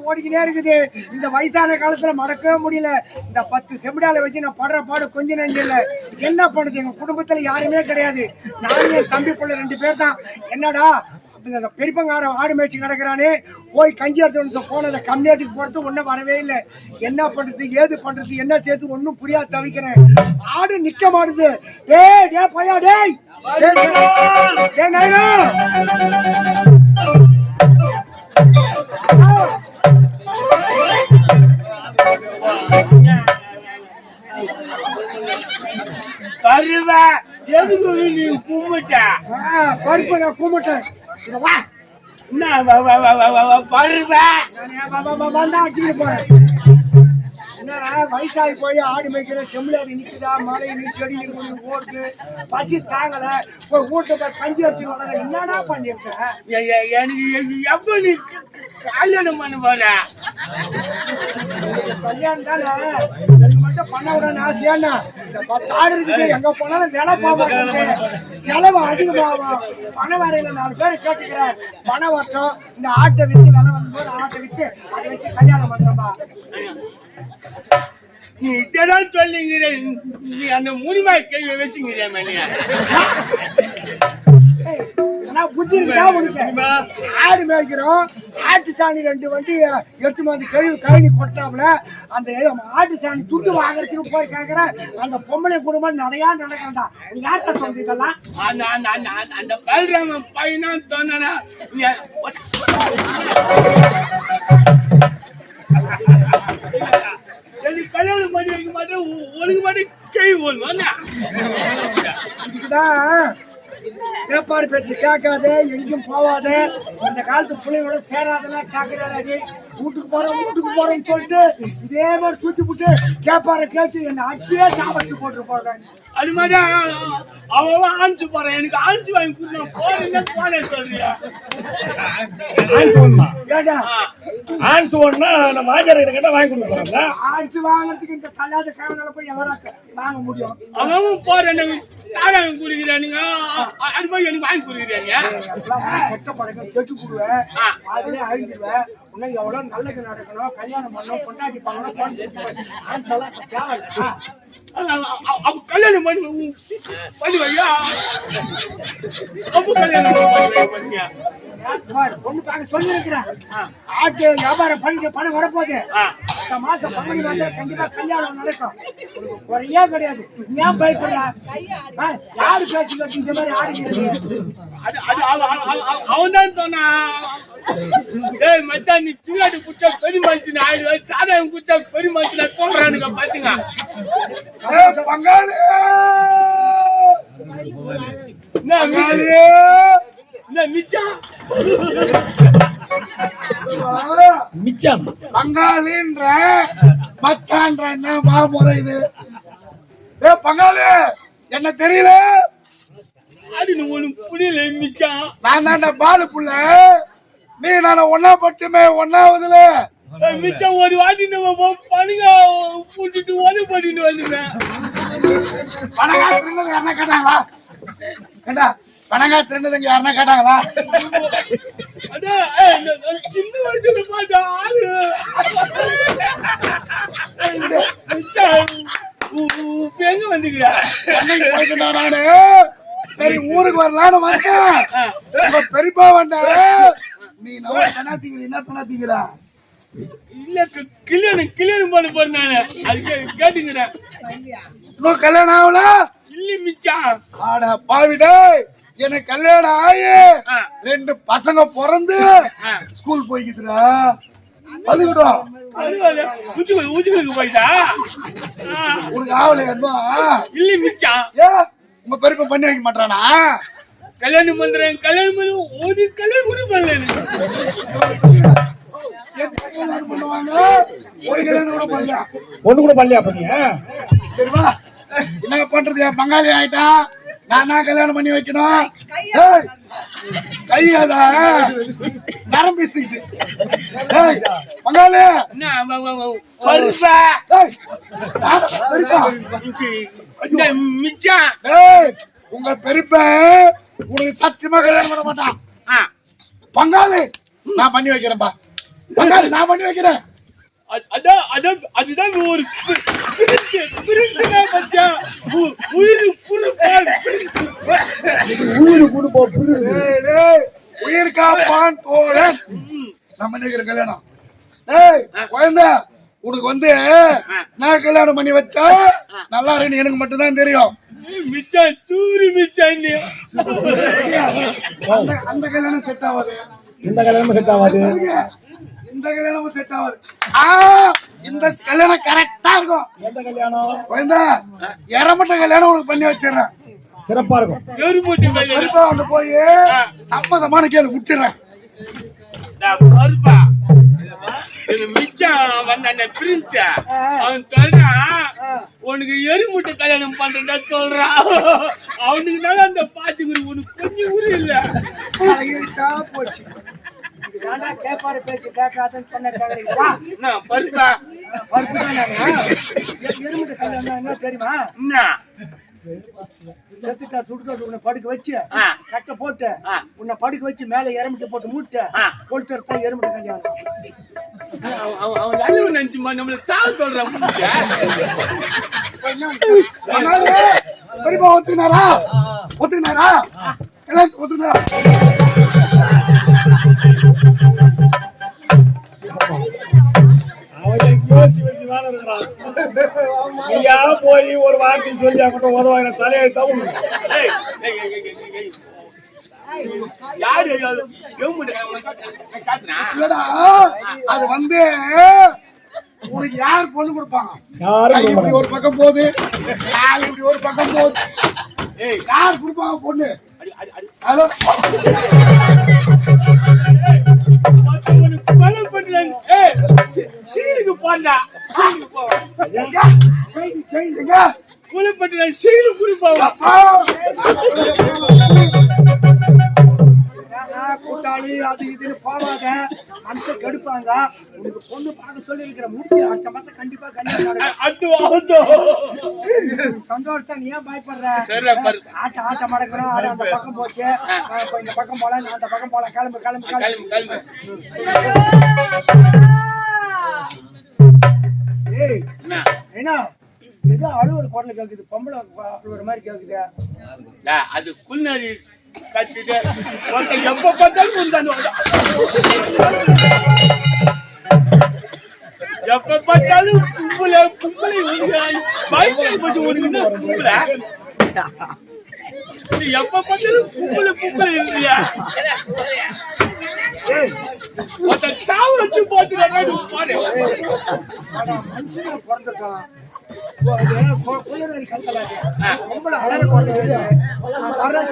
ஓடிக்கிட்டே இருக்குது. இந்த வயசான காலத்துல மறக்கவே முடியல. இந்த 10 செம்பிடால வச்சு நான் படுற பாடு கொஞ்ச நஞ்சு இல்ல. என்ன பண்ணுது, எங்க குடும்பத்துல யாருமே கிடையாது. நானும் என் தம்பி பிள்ளை 2 பேர் தான். என்னடா பெரியப்பங்கார ஆடு மேய்ச்சி கிடக்குறானே, போய் கஞ்சி எடுத்து போனதை கம்யூனிட்டிக்கு போறது ஒன்னும் வரவே இல்லை. என்ன பண்றது ஏது பண்றது என்ன சேர்த்து ஒன்னும் புரியாது தவிக்கிறேன். ஆடு நிக்க மாட்டுது. டேய் டே பையா டேய் பருவா எதுக்கு நீ கும்பிட்ட? பருப்பு நான் கும்பிட்டேன். வயசாகி போய் ஆடு மேய்க்கிற செம்மலாடி நிக்குதா, மழை நீ செடி ஓடுது, பசி தாங்கல, போய் வீட்டுல கஞ்சி அடிச்சு வர. என்னடா பண்ணிருக்க? எனக்கு எப்ப நீ கல்யாணம் பண்ண போற? கல்யாணம் தானே எனக்கு மட்டும் பண்ண விட ஆசையாண்ணா. இந்த 10 ஆடு இருக்குது, எங்க போனாலும் விலை போக செலவு அதிகமாகும். பணம் வரையில 4 பேர் கேட்டுக்கிறேன். பணம் வரட்டும், இந்த ஆட்டை வித்து விலை வரும்போது ஆட்டை வித்து அதை வச்சு கல்யாணம் பண்றோம்பா. நீ இதெல்லாம் சொல்லிங்கிற, நீ அந்த முடிவாய் கை வச்சுங்கிறியா மேலே? புத்தி ஆடு மேய்க்கிறோம். ஆட்டு சாணி 2 வண்டி எடுத்து வந்து கழுவி கொட்டாப்புல அந்த ஆட்டு சாணி துட்டு வாங்குறதுக்கு போய் கேட்கிற அந்த பொம்பளை குடும்பம் நிறையா நடக்கிறதா. நீ யார்கிட்ட சொல்றது இதெல்லாம்? அந்த பல்ராம பையனா சொன்னா கல்யாணம் பண்ணி வைக்க மாட்டேன். உனக்கு மட்டும் கை போடணும். இதுக்குதான் வேப்பாடு பேச்சு கேட்காத, எங்கேயும் போவாத, இந்த காலத்து பிள்ளைங்களோட சேராதெல்லாம் கேட்கிறாடி. வீட்டுக்கு போறேன்னு சொல்லிட்டு இதே மாதிரி தூக்கி போட்டு கேப்பார கேட்டு என்ன அச்சியே சாப்பிட்டு போட்டு போறேன். அது மாதிரி அவன் ஆஞ்சு போறேன். எனக்கு ஆஞ்சு வாங்கி கொடுத்தேன். போறேன் சொல்றியா? ஆன்சு ஒண்ணா நம்ம ஆச்சாரிய கிட்ட வாங்கி கொடுக்குறாங்க. ஆன்சு வாங்குறதுக்கு இந்த கல்லாத காரணால போய் எவரா வாங்க முடியும்? அவன் போறேன் தாராங்க குடிக்கிறானுங்க. அது போய் எனக்கு வாங்கி குடிக்கிறாங்க. கெட்ட பழக்கம் கெட்டு போடுவேன், அதுலயே அழிஞ்சிருவேன். இன்னும் எவ்வளவு நல்லது நடக்கணும், கல்யாணம் பண்ணணும், கொண்டாடி பண்ணணும். கல்யாணம் பண்ணி வையா. கல்யாணம் பொண்ணு பார்க்க சொல்லி இருக்கிறேன். ஆட்டு வியாபாரம் பண்ணிட்டு பணம் வரப்போகுது. இந்த மாசம் 12 மாசம் கண்டிப்பா கல்யாணம் நடக்கும். குறையே கிடையாது. ஏன் பயப்படுற? யாரு பேச்சு கட்டி இந்த மாதிரி ஆடுகிறது? அவன் தான் சொன்னா, மச்சான் நீ தூளாட்டி குச்சா பெரிய மனுஷன் ஆயிடுவேன், சாதகம் குச்சா பெரிய மனுஷன் தோன்றானுங்க. பாத்தீங்க பங்காளி மிச்சம் பங்காளின்ற மச்சான்ற என்ன மாமுறை இது? பங்காளி என்ன தெரியல? அது உனக்கு புரியல மிச்சம். நான் தாண்ட பாலு புள்ள, நீ நான் ஒன்னா பட்சமே ஒன்னாவதுல மிச்சம். ஒரு வாட்டி நம்ம பணங்க கூட்டிட்டு ஓது பண்ணிட்டு வந்துவேன். பணங்காசு யாருன்னா கேட்டாங்களா? கேட்டா பணங்காசு இருந்ததுங்க யாருன்னா கேட்டாங்களா? சின்ன வயசுல பார்த்தா ஆளு எங்க வந்துக்கிறா? நானு சரி ஊருக்கு வரலான்னு வந்தேன். பெரியப்பா வந்தா நீ நம்ம தனாத்திக்கிற என்ன தனாத்திக்கிறா? இல்ல கல்யாணம் பண்ண போறேன் நானு. அதுக்கு கேட்டுக்கிறேன். இன்னும் கல்யாணம் ஆகல? இல்ல மிச்சா. ஆடா பாவிடே, எனக்கு கல்யாணம் ஆகி 2 பசங்க பிறந்து ஸ்கூல் போய்க்குதுடா. அதுக்கிட்டோம் ஊச்சுக்கு போயிட்டா உனக்கு ஆகலையா? இல்ல மிச்சா. உங்க பெரியப்பா பண்ணி வைக்க மாட்டானா? கல்யாணம் பண்றேன் பண்ணி ஒரு கல்யாணம் கூட பண்ணல. பண்ணுவாங்க ஒரு கல்யாணம் கூட பண்ணல. ஒண்ணு கூட பண்ணலையா? பண்ணி சரிவா, என்ன பண்றது? பங்காளி ஆயிட்டா நான் கல்யாணம் பண்ணி வைக்கணும். கையாதா நரம் பீசிச்சு. டேய் பங்காளி என்ன பருப்பா டேய் பெரியப்பா. இந்த மிச்சம் டேய் உங்க பெரியப்ப உனக்கு சத்தியமா கல்யாணம் பண்ண மாட்டான். பங்காளி நான் பண்ணி வைக்கிறேன்பா. பங்காளி நான் பண்ணி வைக்கிறேன். அதுதான் ஒரு உயிர் காப்பான் தோழன் நான் பண்ணி வைக்கிறேன் கல்யாணம். ஏய் குழந்தை உனக்கு வந்து நான் கல்யாணம் பண்ணி வச்சா நல்லா இருக்கு எனக்கு மட்டும்தான் தெரியும். மிச்சம் தூரி மிச்சம் அந்த கல்யாணம் செட் ஆகாது. இந்த கல்யாணமும் செட் ஆகாது. இந்த கல்யாணமும் செட் ஆகாது. இந்த கல்யாணம் கரெக்டா இருக்கும். எந்த கல்யாணம்? குழந்தை எரமட்ட கல்யாணம் உனக்கு பண்ணி வச்சிடறேன். சிறப்பா இருக்கும். எருமூட்டி கல்யாணம் பெரியப்பா வந்து போய் சம்மதமான கேள்வி விட்டுறேன். பருப்பா மிச்சம் வந்த அந்த பிரின்ஸ் அவன் சொல்றான் உனக்கு எருமுட்டை கல்யாணம் பண்றா சொல்றான். அவனுக்கு தான் அந்த பாத்துக்கு உனக்கு கொஞ்சம் உரு இல்ல போச்சு. இதுதான்டா கேப்பாரு பேச்சு கேட்காதுன்னு சொன்ன பருப்பா பருப்பு தான் எருமுட்டை கல்யாணம் என்ன தெரியுமா? என்ன செத்துட்டா சுடுகாடு உன்னை படுக்க வச்சு கட்டை போட்டு உன்னை படுக்க வச்சு மேல எருமுட்டை போட்டு மூட்டை கொளுத்துறதா எருமுட்டை கல்யாணம். அவன் நல்ல நினைச்சுமா நம்மள தாவ சொல்றான். பெரியப்பா ஒத்துக்கினாரா? ஒத்துக்கினாரா? எல்லாம் ஒத்துக்கினாரா? போய் ஒரு வார்த்தை சொல்லி அவங்கள்ட்ட உதவாங்க தலையெழுத்தாவும் இல்லடா அது வந்து உனக்கு யார் பொண்ணு கொடுப்பாங்க? இப்படி ஒரு பக்கம் போகுது, இப்படி ஒரு பக்கம் போகுது. யார் கொடுப்பாங்க பொண்ணு? சீலுக்கு போண்டா செய்யுங்க குளிப்பட்டு சீலு குளிப்பாங்க. கூட்டாளி அது இதுன்னு போவாத அந்த கெடுப்பாங்க. உனக்கு பொண்ணு பார்க்க சொல்லி இருக்கிற முடிச்சு அடுத்த மாசம் கண்டிப்பா கல்யாணம். சந்தோஷத்தை நீ ஏன் பயப்படுற? ஆட்ட மடக்கணும். அது அந்த பக்கம் போச்சு, இந்த பக்கம் போல அந்த பக்கம் போல. கிளம்பு கிளம்பு கிளம்பு. ஏய் என்ன ஏதோ அழுவல் குரல் கேக்குது, பொம்பளை அழுவுற மாதிரி கேக்குது. அது குள்நரி கட்டிட்டு எப்ப பார்த்தாலும் எப்ப பார்த்தாலும் கும்பலை கும்பலை பைக்கில் போச்சு. உனக்கு என்ன கும்பல? எப்ப பார்த்தாலும் கும்பலை கும்பலை இல்லையா? ஒருத்தன் சாவு வச்சு போச்சுன்னா மனுஷன் பிறந்திருக்கான்.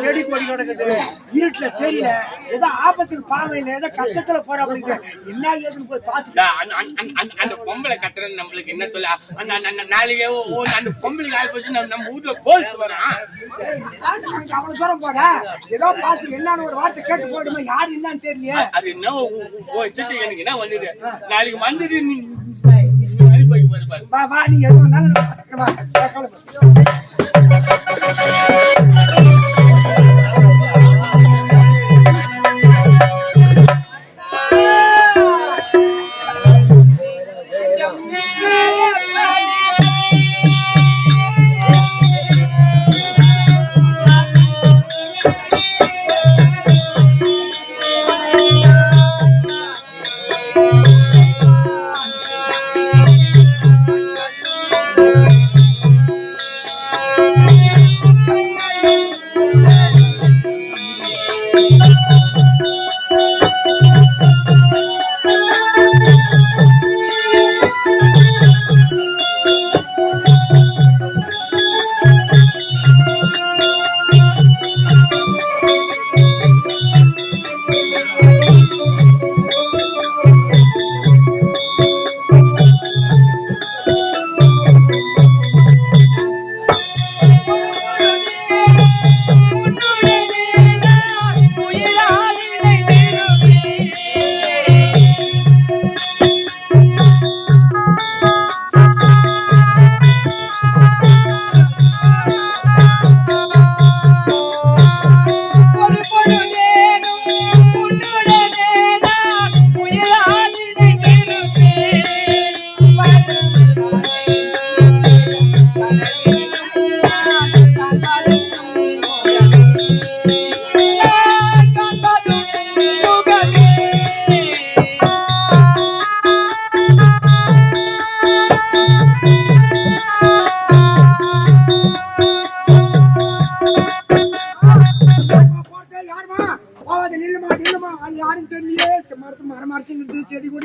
செடி கொடி கிடக்குது, இருட்டுல தெரியல, ஏதோ ஆபத்துக்கு பாவையில ஏதோ கஷ்டத்துல போற அப்படிங்க என்ன ஏதுன்னு போய் பாத்து அந்த பொம்பளை கத்துறது நம்மளுக்கு என்ன சொல்ல? நாளைக்கு அந்த பொம்பளைக்கு ஆகி போச்சு நம்ம வீட்டுல கோல்ஸ் வரான். அவ்வளவு தூரம் போட ஏதோ பார்த்து என்னன்னு ஒரு வார்த்தை கேட்டு போயிடுமா? யாரு என்னன்னு தெரியல. அது என்ன எனக்கு என்ன வந்துடு நாளைக்கு வந்துட்டு வா வா நீ எதுவும்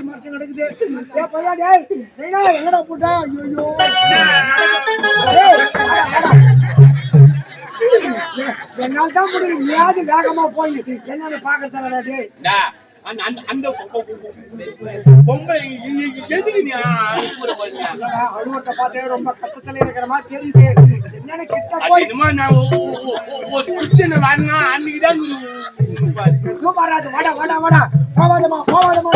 மரத்து கிடக்குது. ஏய் பையா டேய், ரெய்னா எங்கடா போட்டா? ஐயோ என்னால் தான் முடியும். நீயாவது வேகமா போய் என்னன்னு பாக்க தரடா டேய். அந்த பொம்பளை எதுக்கு நீ அலுவலகத்தை பார்த்தே ரொம்ப கஷ்டத்துல இருக்கிற மாதிரி தெரியுது. என்னன்னு கிட்ட போய் பிரச்சனை வரணும் அன்னைக்குதான் எதுவும் வராது. வாடா வாடா வாடா, போவாதமா போவாதமா.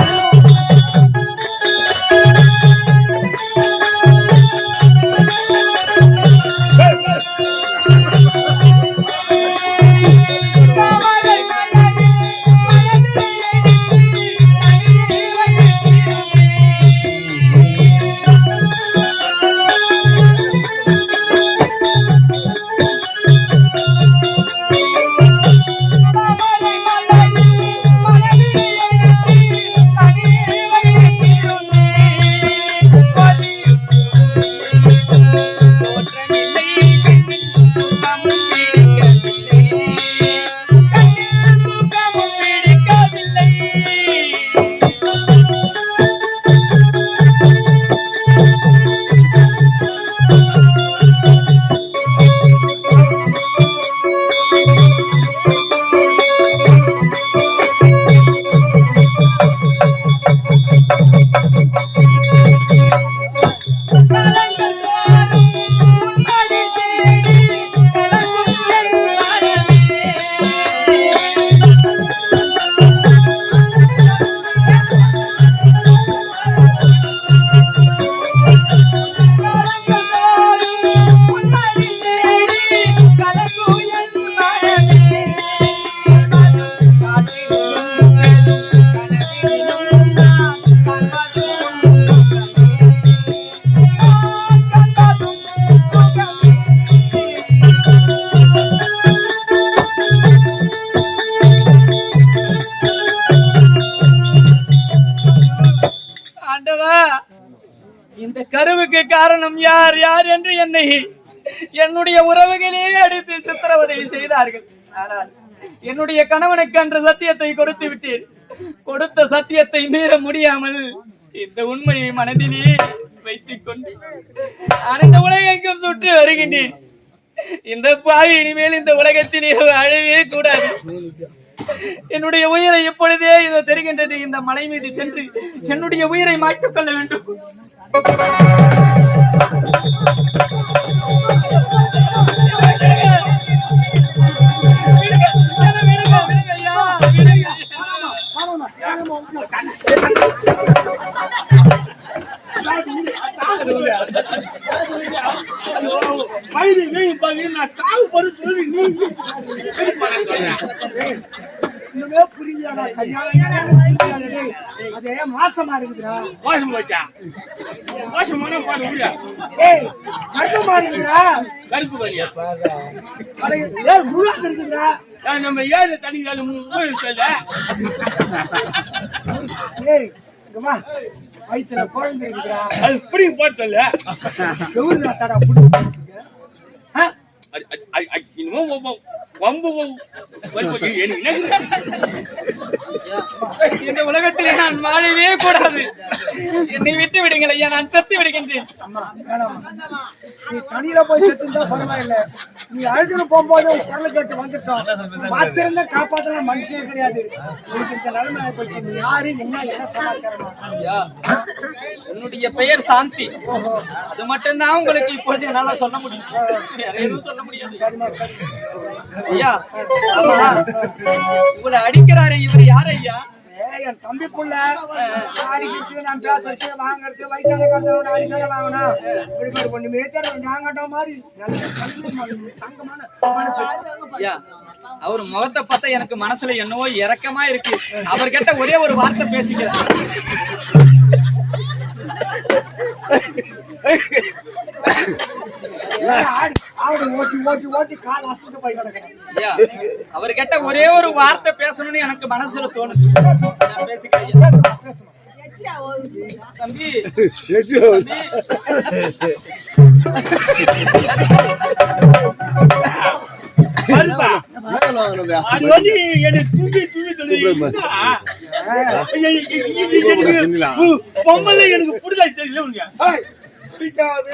இந்த கருவுக்கு காரணம் யார் யார் என்று என்னை என்னுடைய உறவுகளே அடித்து சித்திரவதை செய்தார்கள். ஆனால் என்னுடைய கணவனுக்கு அன்று சத்தியத்தை கொடுத்து விட்டேன். கொடுத்த சத்தியத்தை மீற முடியாமல் இந்த உண்மையை மனதிலே வைத்துக் கொண்டு நான் இந்த உலகெங்கும் சுற்றி வருகின்றேன். இந்த பாவி இனிமேல் இந்த உலகத்திலே அழவே கூடாது. என்னுடைய உயிரை இப்பொழுதே இதோ தெரிகின்றது. இந்த மலை மீது சென்று என்னுடைய உயிரை மாய்த்துக் கொள்ள வேண்டும். அதே மாசமா இருக்குதுடா. மோசம் போச்சா? மோசமான பாரு முடியா? ஏய் கருப்பா இருக்குடா. கருப்பு கரியா? ஏய் முள்ளா இருக்குடா. நம்ம ஏழு தண்ணியால மூணு ஏய் கமா வயித்துல குழந்தை இருக்குடா. அது இப்படி போட்டல. எவ்வளவு தடா புடி போட்டுங்க. இன்னும் வம்பு இந்த உலகத்திலே நான் வாழவே கூடாது. என்னை விட்டு விடுங்கள் ஐயா, நான் செத்து விடுகின்றேன். நீ தனியில போய் செத்துந்தா பரவாயில்ல. நீ அழுதுன்னு போகும்போது குரல் கேட்டு வந்துட்டோம். பார்த்திருந்தா காப்பாத்தலாம் மனுஷனே கிடையாது. உனக்கு இந்த நிலைமை போச்சு. நீ யாரு என்ன சமாச்சாரம்? என்னுடைய பெயர் சாந்தி. அது மட்டும்தான் உங்களுக்கு இப்பொழுது என்னால சொல்ல முடியும். வேற எதுவும் சொல்ல முடியாது. ஐயா உங்களை அடிக்கிறாரு இவர் யார் ஐயா? என் தம்பி புள்ள அடிக்கிறது, நான் பேசுறது, வாங்கறது, வயசான காலத்தோட அடிக்கல வாங்கினா இப்படி ஒண்ணுமே தெரியல. நாங்கட்ட மாதிரி தங்கமான ஐயா, அவர் முகத்தை பார்த்தா எனக்கு மனசுல என்னவோ இரக்கமா இருக்கு. அவர்கிட்ட ஒரே ஒரு வார்த்தை பேசிக்கிறேன். அவர்கிட்ட ஒரே ஒரு வார்த்தை பேசணும்னு எனக்கு மனசுல தோணுது. பேசிக்கிறேன் தம்பி. அது வந்து என்ன தூக்கி பொம்பளை எனக்கு புரியல தெரியல உனக்கு. ஏய், பிடிக்காது.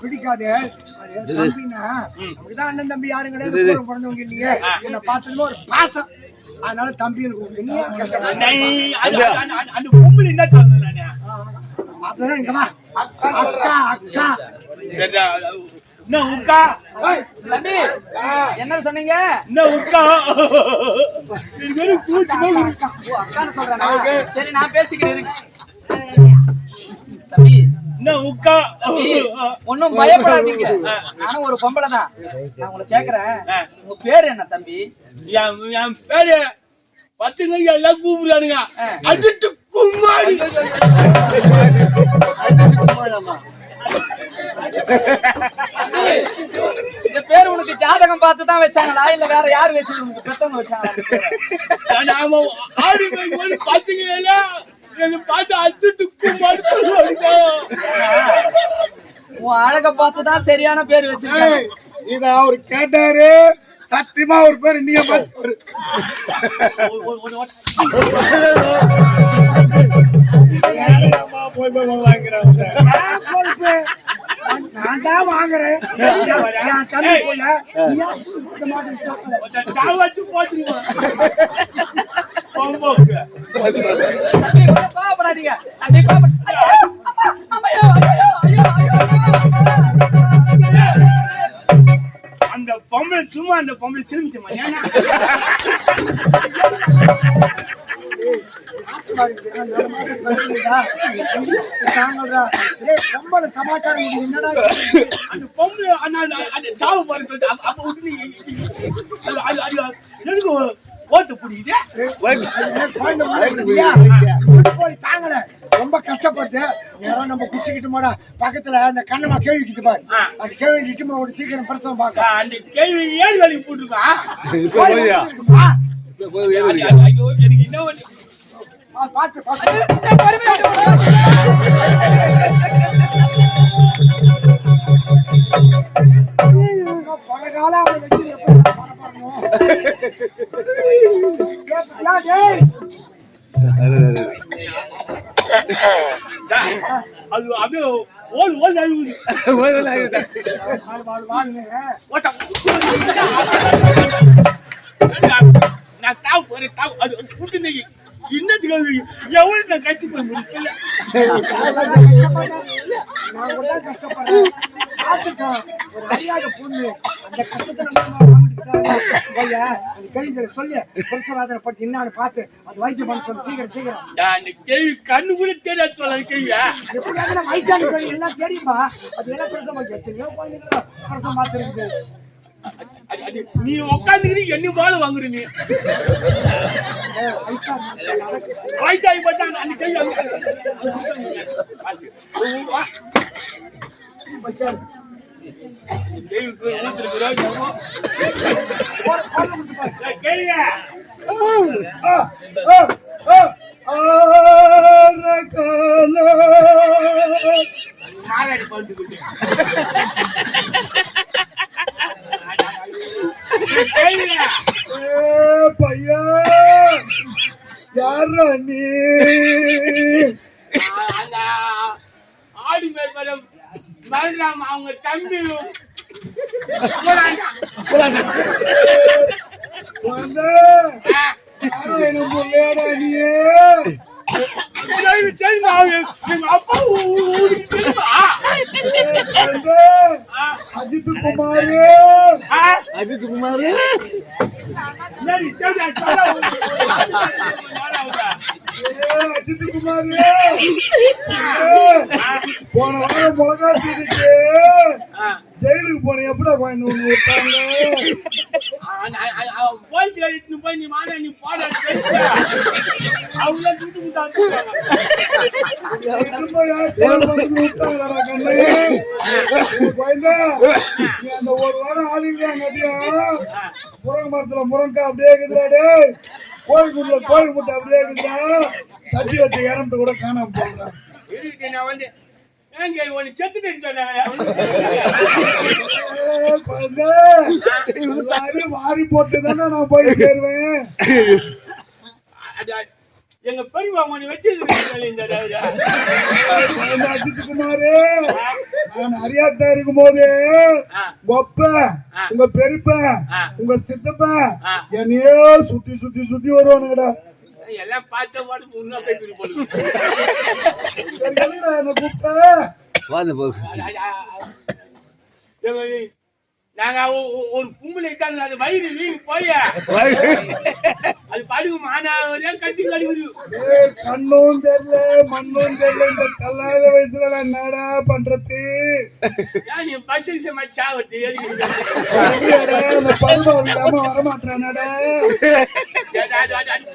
பிடிக்காது. அது தம்பினா அப்படிதான் அண்ணன் தம்பி யாரும் கிடையாது, கூட பிறந்தவங்க இல்லையே. என்ன பார்த்ததுமே ஒரு பாசம், அதனால தம்பி எனக்கு என்ன அந்த பொம்பளை என்ன சொல்றேன் நானு? அதுதான் இங்க வா. அக்கா அக்கா என்ன உக்கா? ஏய், தம்பி என்ன சொன்னீங்க? என்ன உக்கா? எனக்கு ஒரு கூச்சு போய் உக்கா. ஓ, அக்கான்னு சொல்றானா? சரி நான் பேசிக்கிறேன் இரு. தம்பி என்ன உக்கா? ஒன்னும் பயப்படாதீங்க, நானும் ஒரு பொம்பளை தான். நான் உங்களை கேக்குறேன், உங்க பேரு என்ன தம்பி? என் பேரு பத்துங்க எல்லாம் கூப்பிடுறானுங்க. அடிட்டு கும்மாடி. இந்த பேர் உனக்கு ஜாதகம் பார்த்து தான் வச்சாங்களா இல்ல வேற யாரு வச்சு உனக்கு பெத்தவங்க வச்சாங்களா? நாம ஆடி போய் பத்துங்க எல்லாம் என்ன பார்த்து அடிட்டு கும்மாடி சொல்லுவானுங்க. உன் அழக பார்த்து தான் சரியான பேர் வச்சிருக்காங்க. ஏய், இத அவரு கேட்டாரு, சத்தியமா ஒரு பேர் நீங்க பார்த்து அம்மா போய் வாங்குறாங்க. பொறுப்பு நான் தான் வாங்குறேன். என் தம்பி போல நீ ஏன் கொடுக்க மாட்டேன்னு சாப்பிட? சாவாச்சு போட்டுருவோம். பொம்போக்கு. தம்பி ஒண்ணும் கோவப்படாதீங்க. தம்பி அந்த பொம்பளை சும்மா அந்த பொம்பளை சிரிச்சுமா ஏன்னா சமாச்சாரம் என்னடா அந்த பொம்பளை அந்த சாவு பாருங்க. அப்ப விட்டு எனக்கு ஓட்டு பிடிக்குது. தாங்கல ரொம்ப கஷ்டப்பட்டு யாரும் நம்ம குச்சிக்கிட்டு போட பக்கத்துல அந்த கண்ணமா கேள்விக்கிட்டு பாரு, அந்த கேள்வி இட்டுமா ஒரு சீக்கிரம் பிரசவம் பார்க்க. அந்த கேள்வி ஏன் வேலைக்கு போட்டுருக்கா? ஐயோ எனக்கு என்ன பார்த்து பழகால அவனை வச்சு எப்படி பரப்பாரணும்? அது அப்படியே ஓல் அழுகுது. நான் தாவு போறேன் தாவு அது கூட்டு நெய் இன்னத்துக்கு எவ்வளவு நான் கஷ்டப்பட முடியல. நான் கூட கஷ்டப்படுறேன். பார்த்துட்டோம் ஒரு அறியாத பொண்ணு அந்த கஷ்டத்தை அந்த கேள்வி சொல்லி பிரசவாதனை பற்றி என்னான்னு பார்த்து அது வைத்தியம் பண்ண சொல்லி சீக்கிரம். அந்த கேள்வி கண்ணு கூட தெரியாது சொல்ல கேள்வி. எப்படியாவது வயசான கேள்வி எல்லாம் தெரியுமா? அது எல்லாம் பிரசவம் எத்தனையோ குழந்தைங்க பிரசவம் பார்த்துருக்கு. நீ உட்காந்துக்கிட்டு என்ன போல வாங்குற நீ வயசாகி பார்த்தா அந்த கேள்வி மாறாடி பண்ணிட்டு பையா யாரா நீ? அந்த ஆடி மேற்படம் பலராம் அவங்க தம்பி அப்பா அஜித் குமார் அஜித் குமார் அஜித் குமார் போன வாரம் மிளகா தீருக்கு ஜெயிலுக்கு போன எப்படா பாயிண்ட் ஒண்ணு விட்டாங்க? போலீஸ் கழிட்டு போய் நீ மாட நீ பாட அவங்க துட்டு அந்த ஒரு வாரம் ஆளுங்க முருங்க மரத்துல முருங்கா அப்படியே இருக்குதுடா. கோழிக்குள்ள கோழி முட்டை அப்படியே இருக்குதா? தட்டி வச்ச இறந்து கூட காணாம போங்க. நான் வந்து வாரி போட்டுதானே நான் போய் சேருவேன். எங்க பெரியவா மணி வச்சிருக்கீங்க இந்த அஜித் குமாரு நான் அறியாட்டா இருக்கும் போது ஒப்ப உங்க பெரியப்ப உங்க சித்தப்ப என்னையோ சுத்தி சுத்தி சுத்தி வருவானுங்கடா. எல்லாம் பார்த்த பாடு முன்னா போய் போடுங்க. என்ன கூப்பிட்ட நாங்க ஒரு கும்பல இட்டாங்க அது வயிறு வீங்கி போய் அது படுகு மானாவரே கட்டி கடிக்குது. கண்ணும் தெரியல மண்ணும் தெரியல இந்த கல்லாத வயசுல நான் என்னடா பண்றது? நீ பஸ் சாவட்டு பருவம் இல்லாம வரமாட்டேன்டா.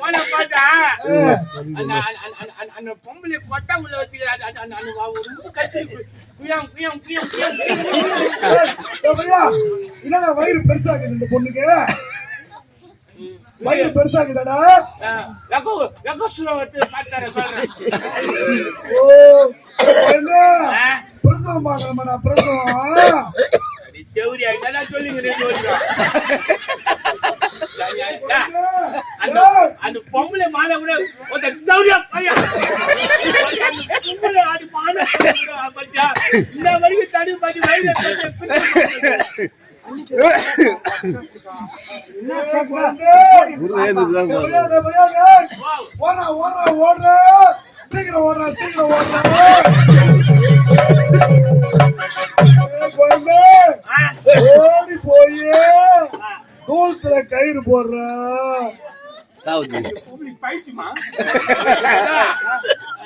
போன பார்த்தா அந்த பொம்பளை கொட்டா உள்ள வச்சுக்கிறாரு கட்டி என்னடா வயிறு பெருசாகுது இந்த பொண்ணுக்கு? வயிறு பெருசாகுதாடா? பிரசவம் பாக்கலாமாடா? பிரசவம் அந்த பொம்பளை மாலை கூட இந்த வரைக்கும் தடி பாதி வயிறு ஓடி போய் தூளத்துல கயிறு போடுற பைத்தியமா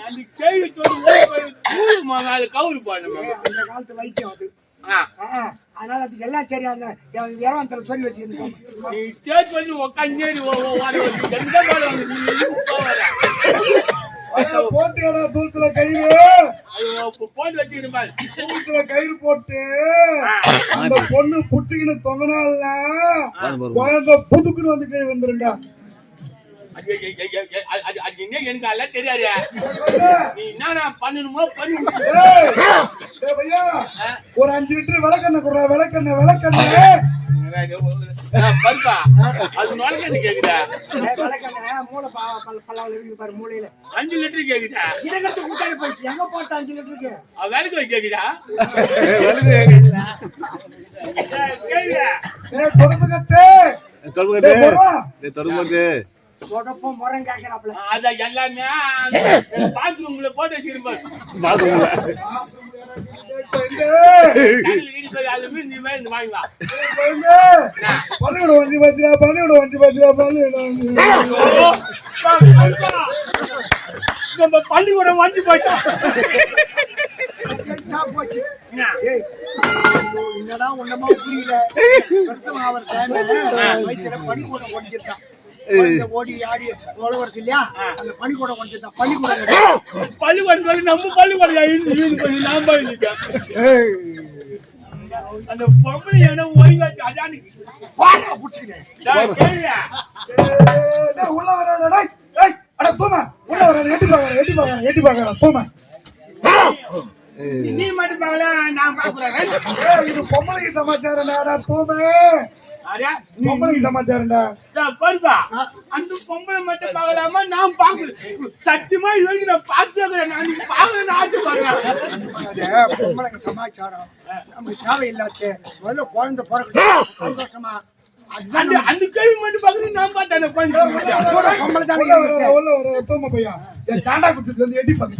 அந்த கேள்வி கவுரு போடணும். இந்த காலத்து வைத்தியம் அது. அதனால அதுக்கு எல்லாம் சரி. அந்த இறவந்தல சொல்லி வச்சிருக்கோம். நீ தேர்ச்சி பண்ணி உட்காந்து போட்டியாடா தூளத்துல கயிறு போட்டு வச்சுருப்பாரு. தூளத்துல கயிறு போட்டு அந்த பொண்ணு புட்டிக்கின்னு தொங்கினால குழந்தை புதுக்குன்னு வந்து கை வந்துருண்டா. எனக்கு எல்லாம் தெரியாது. நீ என்ன பண்ணணுமோ பண்ணு. ஒரு 5 லிட்டர் விளக்கெண்ண குடுறா. விளக்கெண்ண விளக்கெண்ண பருப்பா அது நுழைக்க கேக்குதா? மூளை பல்லாவில் இருக்கு பாரு. மூளையில 5 லிட்டர் கேக்குதா? இடங்கட்டு கூட்டாளி போயிடுச்சு. எங்க போட்ட 5 லிட்டருக்கு வேலைக்கு போய் கேக்குதா? சொடப்பம் முறம் கேட்கிறாப்ல. அதான் எல்லாமே பாத்ரூம்ல போட்டு வச்சிருப்பாரு. பள்ளிக்கூடம் வண்டி போயிட்டோம். போச்சு. என்னடா ஒன்னமா புரியல. அவர் வயிற்றுல பனிக்கூடம் குறைஞ்சிருக்கான். ஓடி ஆடி உழவரத்து இல்லையா? அந்த பனிக்கூடம் குறைஞ்சிருக்கான். பள்ளிக்கூடம் நம்ம பள்ளிக்கூடம் நான் போயிருக்கேன். அந்த பொம்பளை என்ன ஓய்வாச்சு அதானி பிடிச்சிக்கிறேன். உள்ள வர அட தூமா உள்ள வர எட்டி பாக்குறேன் எட்டி பாக்குறேன் தூமா. நீ மட்டும் பாக்கல நான் பாக்குறேன். இது பொம்பளை சமாச்சாரம்டா தூமே. பொம்பளை சமாச்சாரம்டா. பருப்பா அந்த பொம்பளை மட்டும் பாக்கலாமா? நான் பாக்குறேன். சத்தியமா இது வரைக்கும் நான் பாத்துக்கிறேன். நான் பாக்குறேன் ஆசைப்படுறேன். பொம்பளைங்க சமாச்சாரம் நமக்கு தேவையில்லாத முதல்ல குழந்தை பிறகு சந்தோஷமா அந்த கேள்வி மட்டும் பாக்குறேன். நான் பார்த்தேன் பொம்பளை தானே உள்ள வர தூமா பையா. என் தாண்டா குடுத்து வந்து எட்டி பாக்க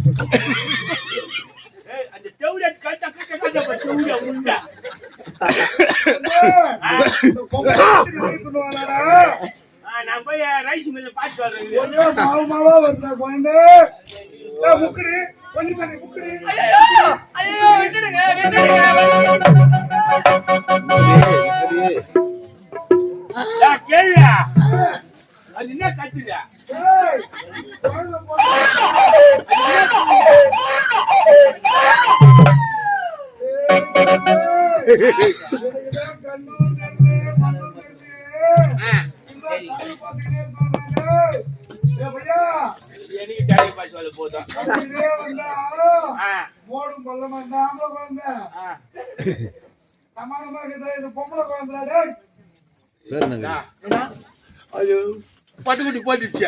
அந்த தேவையா கட்ட கட்ட கட்ட பச்சை உண்டா நான் போய் ரைஸ் மில்ல பாத்து வரேன். மாவா வருதா குழந்தை முக்குடி கொஞ்சம் பண்ணி முக்குடி. ஐயோ விட்டுடுங்க கேள்வியா அது என்ன கத்துதா? எனக்கு தடை பாட்டு போதும். மோடும் கொல்லமா குழந்தை சமாளமா பொம்பளை குழந்தை. அது பட்டுக்குட்டி போட்டுச்சு.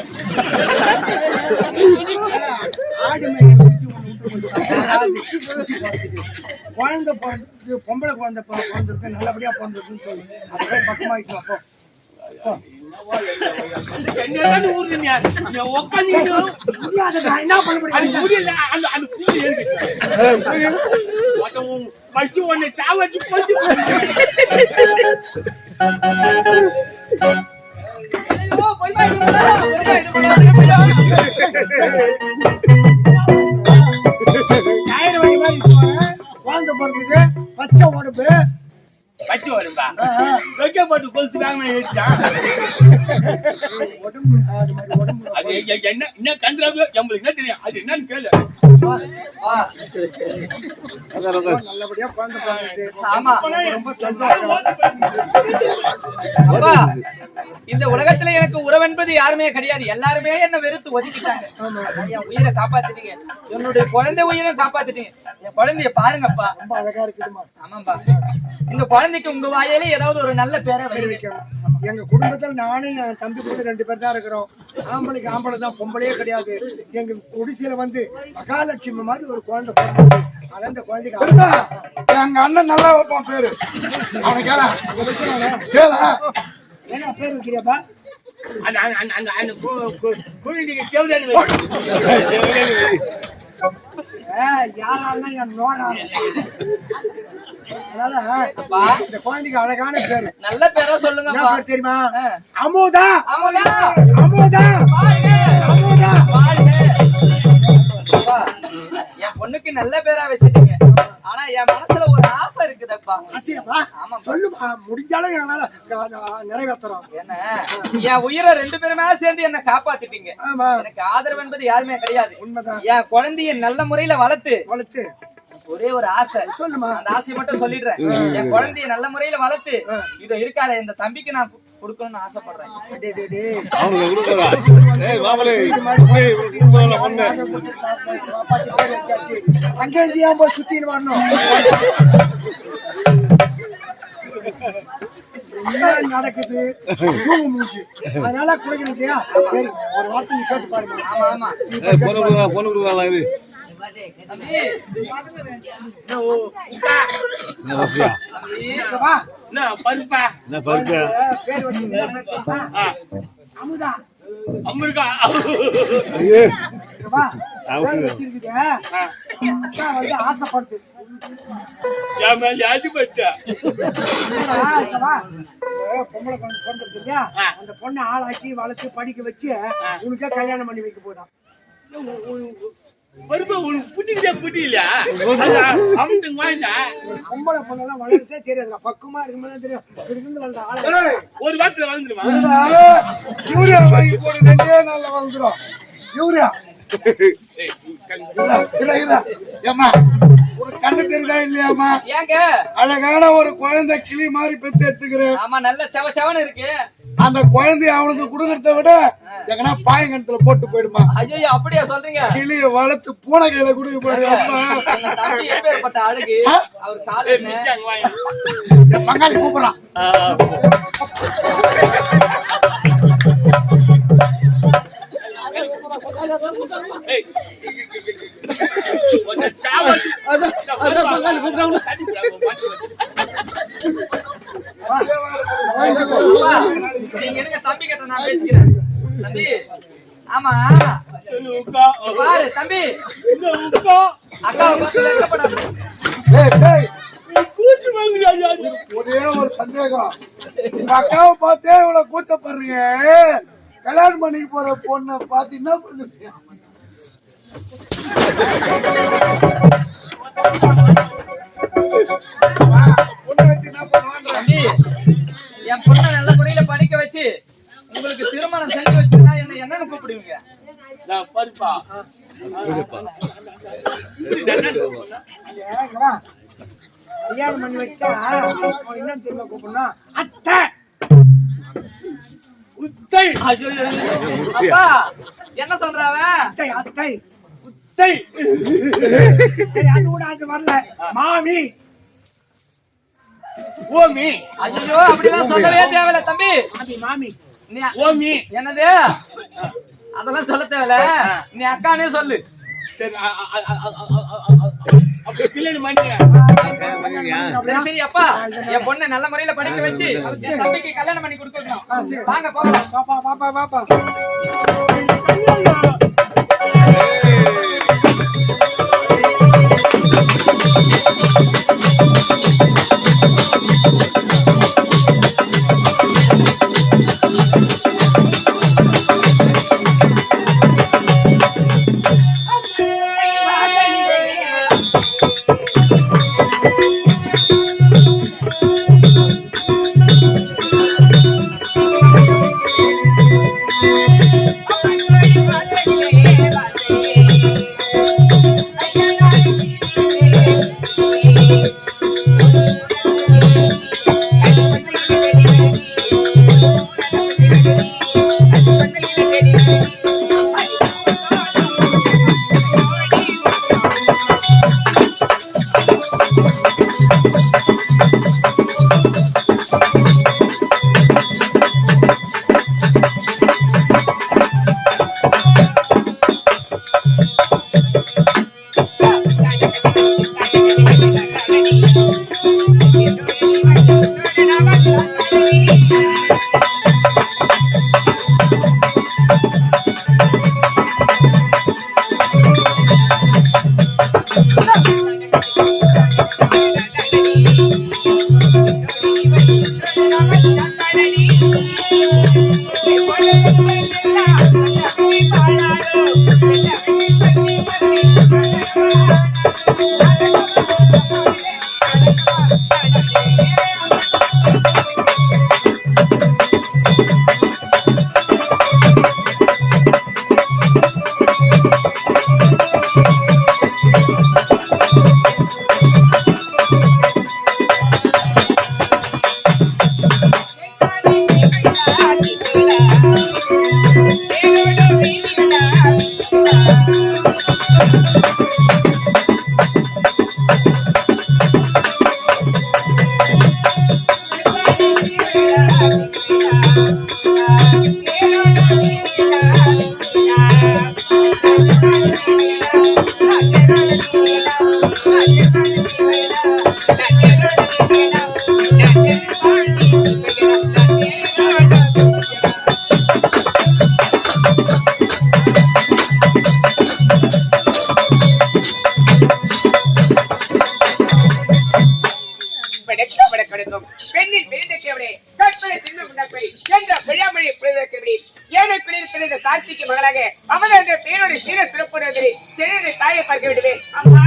ஆடு மேய்க்க குட்டி ஒண்ணு விட்டு குழந்தை பிறந்து பொம்பளை குழந்தை பிறந்திருக்கு நல்லபடியா பிறந்திருக்குன்னு சொல்லு. அதை பக்கமாயிக்கலாம் அப்போ என்னதான் ஊருங்க நீ உட்காந்துக்கிட்டு என்ன பண்ண முடியும்? அது முடியல. அந்த புள்ளி ஏறிக்கிட்டு ஃபர்ஸ்ட் ஒன்னு சாவச்சு போச்சு. ஞாயிறு வழி மாதிரி போறேன். குழந்தை பிறந்தது பச்சை உடம்பு பச்சு வரும்பா வைக்க போட்டு கொலுசு வாங்க உடம்பு அது மாதிரி உடம்பு அது என்ன கந்துராவு நம்மளுக்கு என்ன தெரியும் அது என்னன்னு கேளு. நல்லபடியா குழந்தை பிறந்தது. ஆமா ரொம்ப சந்தோஷம். அப்பா, இந்த உலகத்துல எனக்கு உறவென்பது யாருமே கிடையாது. எல்லாருமே என்ன வெறுத்து ஒதுக்கிட்டாங்க. என் உயிரை காப்பாத்திட்டீங்க, என்னுடைய குழந்தை உயிரை காப்பாத்திட்டீங்க. என் குழந்தைய பாருங்கப்பா, ரொம்ப அழகா இருக்குதுமா. ஆமாப்பா, இந்த குழந்தைக்கு உங்க வாயிலே ஏதாவது ஒரு நல்ல பேரை வைக்கணும். எங்க குடும்பத்துல நானும் என் தம்பி கூட 2 பேர் தான் இருக்கிறோம். ஆம்பளைக்கு ஆம்பளை தான், பொம்பளையே கிடையாது. எங்க குடிசையில வந்து மகாலட்சுமி மாதிரி ஒரு குழந்தை பிறந்தது. அதான் இந்த குழந்தைக்கு எங்க அண்ணன் நல்லா வைப்பான் பேரு. அவனை கேள என்ன பேர் வைக்கிறியாப்பா? அந்த குழந்தைக்கு தேவையான யாராலும் என் நோடா. அதனால இந்த குழந்தைக்கு அழகான பேரு, நல்ல பேரா சொல்லுங்க. என்ன பேர் தெரியுமா? அமுதா. அமுதா, அமுதா, வாழ்க, அமுதா. வாழ்க. அப்பா, என் பொண்ணுக்கு நல்ல பேரா வச்சுட்டீங்க. ஆனா என் மனசுல ஒரு ஆசை இருக்குதப்பா. ஆசையாப்பா? சொல்லுப்பா, முடிஞ்சாலும் என்னால நிறைவேற்றுறோம். என்ன, என் உயிரை 2 பேருமே சேர்ந்து என்ன காப்பாத்திட்டீங்க. ஆமா, எனக்கு ஆதரவு என்பது யாருமே கிடையாது. உண்மைதான். என் குழந்தைய நல்ல முறையில வளர்த்து வளர்த்து ஒரே ஒரு ஆசை சொல்லுமா. அந்த ஆசையை மட்டும் சொல்லிடுறேன். என் குழந்தைய நல்ல முறையில வளர்த்து இதோ இருக்காத இந்த தம்பிக்கு நான் கொடுக்கணும்னு ஆசைப்படுறேன். அங்கே சுத்தின்னு வரணும். நடக்குது முடிஞ்சு, அதனால குறைக்கிறீங்க. சரி, ஒரு வார்த்தை நீ கேட்டு பாருங்க. ஆமா ஆமா பருப்பா அமுதா அமிர்கா வச்சிருக்குது. ஆசைப்படுது என் மேல யாச்சு பச்சா பொம்பளை பொண்ணு பிறந்திருக்கு இல்லையா, அந்த பொண்ணை ஆளாக்கி வளர்த்து படிக்க வச்சு உனக்கே கல்யாணம் பண்ணி வைக்க போதான். பருப்பா உனக்கு புட்டிக்கிட்டே புட்டி இல்லையா? அமிட்டுங்க வாங்கிட்டா பொம்பளை பொண்ணெல்லாம் வளர்த்தே தெரியாது, பக்குவமா இருக்கும்போது தெரியும். இருந்து வளர்ந்த ஆளை ஒரு வாரத்துல வளர்ந்துருமா? யூரியா வாங்கி போடு, 2 நாள்ல வந்துடும். யூரியா ஏமா உனக்கு கண்ணு தெரியுதா இல்லையாமா? ஏங்க அழகான ஒரு குழந்தை கிளி மாதிரி பெத்து எடுத்துக்கிறேன். ஆமா, நல்ல செவச்சவன்னு இருக்கு. அந்த குழந்தைய அவனுக்கு குடுக்கறத விட எங்கன்னா பாயங்கணத்துல போட்டு போயிடுமா. ஐயோ, அப்படியா சொல்றீங்க? கிளிய வளர்த்து பூனை கையில குடுக்க பாரு. அம்மா தம்பி எப்பேற்பட்ட அழகு, அவர் கால பங்காளி கூப்பிடுறான். நீங்க இருக்க தம்பி கிட்ட நான் பேசிக்கிறேன். தம்பி, ஆமா பாரு தம்பி, அக்காவை பார்த்து வெட்கப்படாத. ஒரே ஒரு சந்தேகம், உங்க அக்காவை பார்த்தே இவ்வளவு கூச்சப்படுறீங்க, கல்யாணம் பண்ணிக்கு போற பொண்ணை பார்த்து என்ன பண்ணுவீங்க? பொண்ணை வச்சு என்ன பண்ணுவாங்க? தம்பி, என் பொண்ணை நல்ல முறையில படிக்க வச்சு உங்களுக்கு திருமணம் செஞ்சு வச்சிருந்தா என்ன என்னன்னு கூப்பிடுவீங்க? பருப்பா கல்யாணம் பண்ணி வச்சா என்ன தெரியுமா கூப்பிடணும்? அத்தை உத்தை. ஐயோ, அப்பா என்ன சொல்றாவ? அத்தை அத்தை உத்தை. அது கூட அது வரல, மாமி ஓமி. ஐயோ, அப்படிலாம் சொல்லவே தேவையில்ல தம்பி. மாமி மாமி ஓமி. என்னது அதெல்லாம் சொல்ல தேவையில்ல, நீ அக்கானே சொல்லு. சரி அப்படி கிளீன் பண்ணியா? சரி அப்பா, என் பொண்ணை நல்ல முறையில படிக்க வச்சு என் தம்பிக்கு கல்யாணம் பண்ணி கொடுக்கணும். வாங்க போகலாம். பாப்பா பாப்பா பாப்பா பெண்ணின் பெருந்தேவிலே கற்பனை தின்னும் நட்பை என்ற பெரியாமொழி புரிதற்கபடி ஏழை குடியிருக்கிற சாட்சிக்கு மகளாக அமல என்ற பேரோடு சீர சிறப்புறதை சென்னை தாயை பார்க்க விடுவேன். அம்மா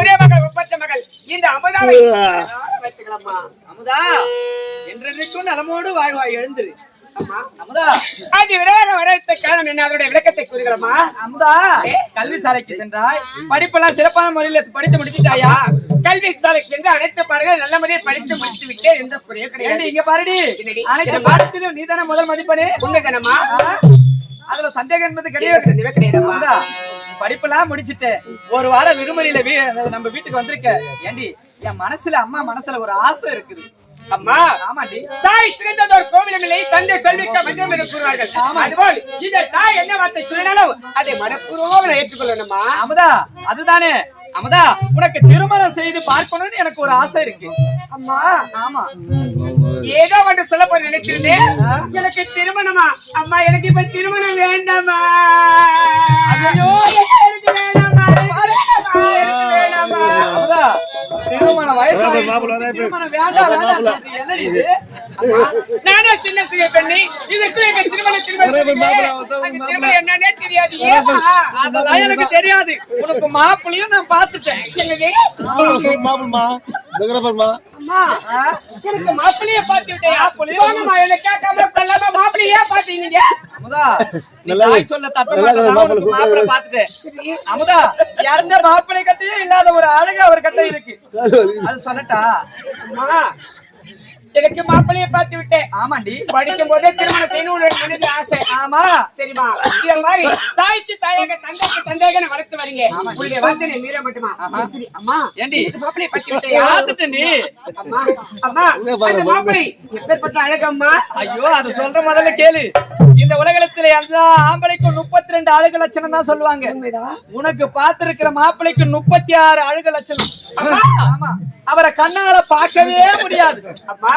ஒரே மகள் ஒப்பற்ற மகள் இந்த அமுதாவை வைத்துக்கலாமா? அமுதா, என்றென்றைக்கும் நலமோடு வாழ்வாய், எழுந்திரு. அமுதா, அது விரைவாக வரவேற்ற காரணம் என்ன? அதனுடைய விளக்கத்தை கூறுகிறோமா? அமுதா, கல்வி சாலைக்கு சென்றாய், படிப்பெல்லாம் சிறப்பான முறையில் படித்து முடிச்சிட்டாயா? கல்வி சாலைக்கு சென்று அனைத்து பாருங்கள் நல்ல முறையில் படித்து முடித்து விட்டேன். எந்த குறையும் கிடையாது. இங்க பாருடி, அனைத்து பாடத்திலும் நீ தானே முதல் மதிப்பனே. உங்க கணமா அதுல சந்தேகம் என்பது கிடையாது. படிப்பெல்லாம் முடிச்சுட்டு ஒரு வாரம் விடுமுறையில நம்ம வீட்டுக்கு வந்திருக்க. ஏண்டி என் மனசுல அம்மா மனசுல ஒரு ஆசை இருக்குது. அம்மா, ஆமாண்டி. தாய் சிறந்ததொரு கோவிலும் இல்லை, தந்தை செல்விக்க மஞ்சள் என்று கூறுவார்கள். அதுபோல் இந்த தாய் என்ன வார்த்தை சொன்னாலும் அதை மனப்பூர்வமாக ஏற்றுக்கொள்ளணுமா? அமுதா, அதுதானே அமுதா, உனக்கு திருமணம் செய்து பார்க்கணும்னு எனக்கு ஒரு ஆசை இருக்கு. அம்மா, ஆமா, ஏதோ ஒன்று சொல்ல போய் நினைச்சிருந்தேன். எனக்கு திருமணமா? அம்மா, எனக்கு இப்ப திருமணம் வேண்டாமா. ஐயோ, எனக்கு வேண்டாமா, எனக்கு வேண்டாமா. அமுதா, திருமண வயசு திருமணம் வேண்டாம் வேண்டாம் என்னடி இது? நானே சின்ன சிறிய பெண்ணை இதுக்கு எங்க திருமணம் என்னன்னே தெரியாது. அதெல்லாம் எனக்கு தெரியாது. உனக்கு மாப்பிள்ளையும் நான் பார்த்துட்டேன். அம்மா, எனக்கு மாப்பிள்ளைய பார்த்து விட்டேன். என்ன கேட்காம மாப்பிள்ளையே பாத்தீங்க. அமுதா, நீ தாய் சொல்ல தப்பு மாப்பிள்ளை பார்த்துட்டேன். அமுதா, எந்த மாப்பிள்ளை கட்டையும் இல்லாத ஒரு அழகு அவர் கட்டை இருக்கு. அது சொல்லட்டா? அம்மா, எனக்கு மாப்பிள்ளைய பார்த்து விட்டேன். ஆமாண்டி, படிக்கும் போதே திருமணம் செய்யணும் ஆசை. ஆமா, சரிமா, இதே மாதிரி தாய்க்கு தாயாக தந்தைக்கு தந்தையாக வளர்த்து வரீங்க. உங்களுடைய வார்த்தை மீற மட்டுமா? சரி அம்மா, ஏண்டி மாப்பிள்ளைய பார்த்து விட்டேன். பார்த்துட்டேன்டி. அம்மா, அம்மா, அந்த மாப்பிள்ளை எப்பேற்பட்ட அழகம்மா. ஐயோ, அது சொல்ற முதல்ல கேளு. இந்த உலகத்துல எல்லா ஆம்பளைக்கும் 32 அழகு லட்சணம் தான் சொல்லுவாங்க. உனக்கு பார்த்திருக்கிற மாப்பிள்ளைக்கு 36 அழகு லட்சணம். ஆமா, அவரை கண்ணால பார்க்கவே முடியாது. அம்மா,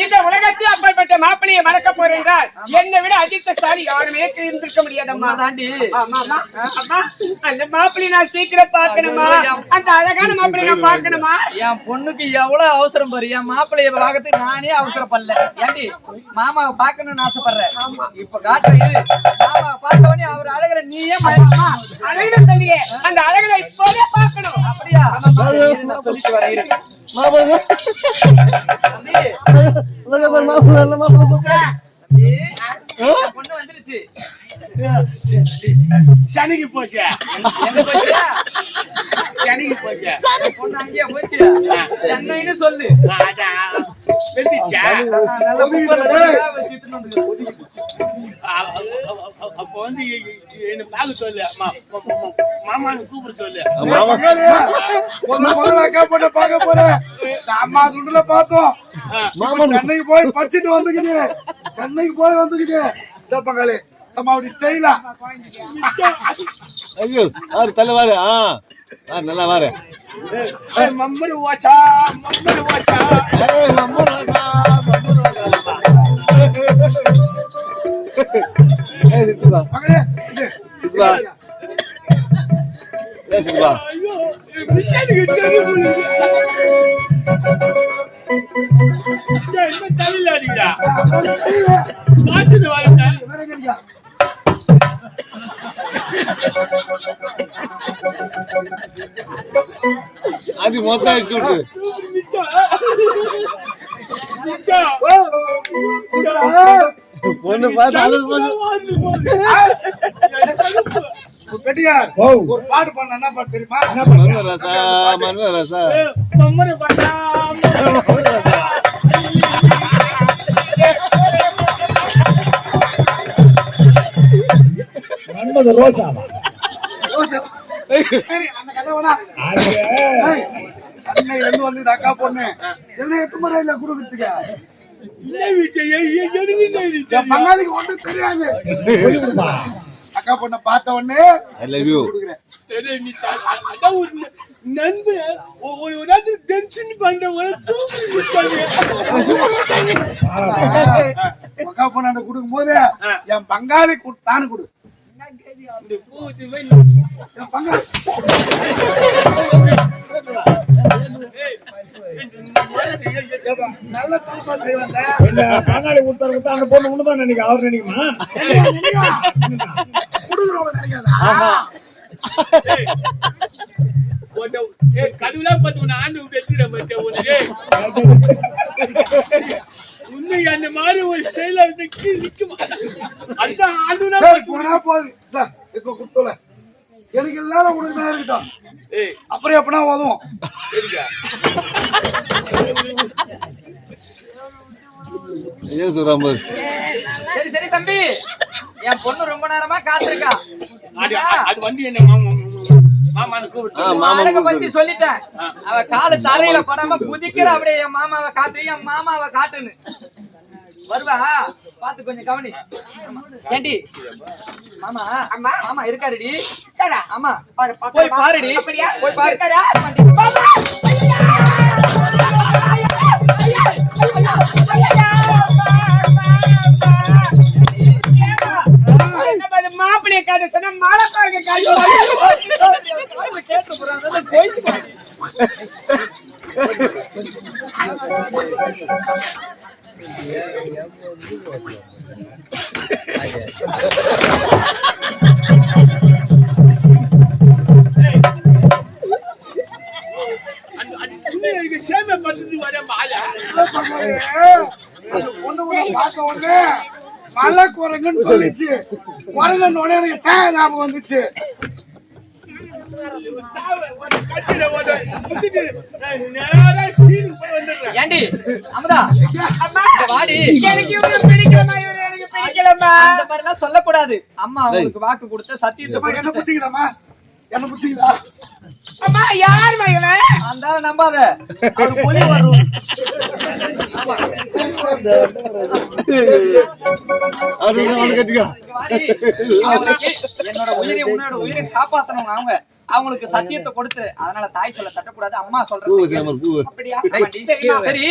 இந்த உலகத்தில் அப்பேற்பட்ட மாப்பிள்ளையை மறக்க போறீர்கள். என்னை விட அதிர்ஷ்டசாலி யாருமே இருந்திருக்க முடியாதம்மா. தாண்டி. அம்மா, அந்த மாப்பிள்ளை நான் சீக்கிரம் பார்க்கணுமா? அந்த அழகான மாப்பிள்ளை நான் பார்க்கணுமா? என் பொண்ணுக்கு எவ்வளவு அவசரம் பாரு. என் மாப்பிள்ளைய பார்க்கறதுக்கு நானே அவசரப்படல. ஏண்டி, மாமாவை பார்க்கணும்னு ஆசைப்படுறேன். இப்ப காட்டுறேன். மாமாவை பார்த்தவனே அவர் அழகுல நீயே மயமா அழகுல சொல்லியே அந்த அழகுல இப்போதே பார்க்கணும். அப்படியா? நான் சொல்லிட்டு வரேன். பொண்ணு வந்துருச்சு. சனிக்கு போச்சு. எங்க போச்சு? சனிக்கு போச்சு. பொண்ணு அங்கேயே போச்சு. சென்னைன்னு சொல்லு. வெந்துச்சா? நல்ல குப்பை வச்சுட்டு வந்து. அப்ப வந்து என்ன பார்க்க சொல்லு. மாமான்னு கூப்பிட சொல்லு. பார்க்க போறேன். அம்மா துண்டுல பார்த்தோம். சென்னைக்கு போய் படிச்சுட்டு வந்துக்குது. சென்னைக்கு போய் வந்துக்குது. பங்காளி அம்மாவுடைய ஸ்டைலா. ஐயோ, தலைவாரு. நல்லா வாரு. மம்மரு வாச்சா, மம்மரு வாச்சா. ஐயோ, தலையில அடிக்கிறா. பார்த்துட்டு வரேன். அது மொத்தம் அடிச்சு விட்டு பொண்ணு பார்த்து ஒரு பாட்டு பண்ண என்ன பாட்டு தெரியுமா? மன்ம ரசா மம்மரு பாஷா. சரி, அந்த கதை வேணா. சென்னையில இருந்து வந்து அக்கா பொண்ணு என்ன துமரையில குடுக்கறதுக்கு பங்காளிக்கு ஒன்றும் தெரியாது. அக்கா பொண்ணை பார்த்த உடனே ஐ லவ் யூ. அக்கா பொண்ணு கொடுக்கும் போது என் பங்காளி தானு கொடு. நல்ல தரமா செய்வாங்க. பங்காளி கொடுத்தா அந்த பொண்ணு ஒண்ணுதான் நினைக்க அவர் நினைக்குமா? கொடுக்குறவங்க நினைக்காதா? கடவுளா பார்த்து ஆண்டு விட்டு உண்மை அந்த மாதிரி ஒரு செயல நிக்க மாட்டான். போனா போகுது. இப்ப கொடுத்தல எனக்கு எல்லாரும் கொடுக்கதான் இருக்கட்டும். அப்புறம் எப்பனா உதவும். சரி சரி தம்பி, என் பொண்ணு ரொம்ப நேரமா காத்திருக்கா. அது வந்து என்ன மாமான்னு கூப்பிட்டு அழக பத்தி சொல்லிட்டேன். அவ காலு தரையில படாம குதிக்கிற அப்படியே என் மாமாவை காட்டு, என் மாமாவை காட்டுன்னு வருவா. பாத்து கொஞ்சம் கவனி. ஏண்டி மாமா, அம்மா மாமா இருக்காருடி. ஆமா போய் பாருடி, போய் பாரு. மாப்பிள்ளைய காட்டு சொன்னா மாலை பாருங்க கேட்டு போறாங்க போயிச்சு. சேம பத்து வர மாலை பொண்ணு பார்க்க உடனே மலை குரங்குன்னு சொல்லிச்சு. குரங்குன்னு உடனே எனக்கு டேய் ஞாபகம் வந்துச்சு. ஏண்டி அமுதா வாடி. எனக்கு இவரு பிடிக்கலமா, இவரு எனக்கு பிடிக்கலமா. அந்த மாதிரி எல்லாம் சொல்லக்கூடாது. அம்மா அவங்களுக்கு வாக்கு கொடுத்த சத்தியத்தை என்ன பிடிச்சிக்குதாமா? என்ன பிடிச்சிக்குதா? அம்மா யார் மகன்? அந்த நம்பாத, அவரு பொலி வரும். என்னோட உயிரை உன்னோட உயிரை காப்பாத்தணும். அவங்களுக்கு சத்தியத்தை கொடுத்து, அதனால தாய் சொல்ல தட்டக்கூடாது. அம்மா சொல்றது அப்படியா? சரி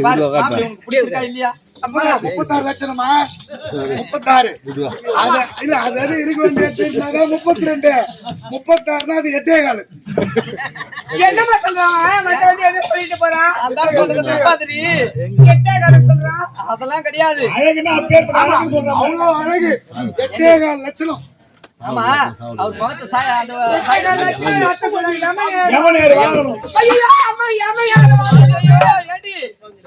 உனக்கு பிடிச்சிருக்கா இல்லையா? 36 லட்சணமா? 36 அது இருக்க வேண்டிய 32. 36 அது 8.25. என்னமா சொல்றான்? மத்த வந்து எதை சொல்லிட்டு போறான்? அதான் சொல்றது தப்பாதுடி. சொல்றான். அதெல்லாம் கிடையாது. அழகுன்னா அப்பேற்பட்ட அழகுன்னு சொல்றான். அவ்வளவு அழகு. 8.25 லட்சணம். ஆமா அவர் முகத்தை சாய அந்த எவனேறு வாங்கணும். ஐயோ அம்மா ஏமையா ஏடி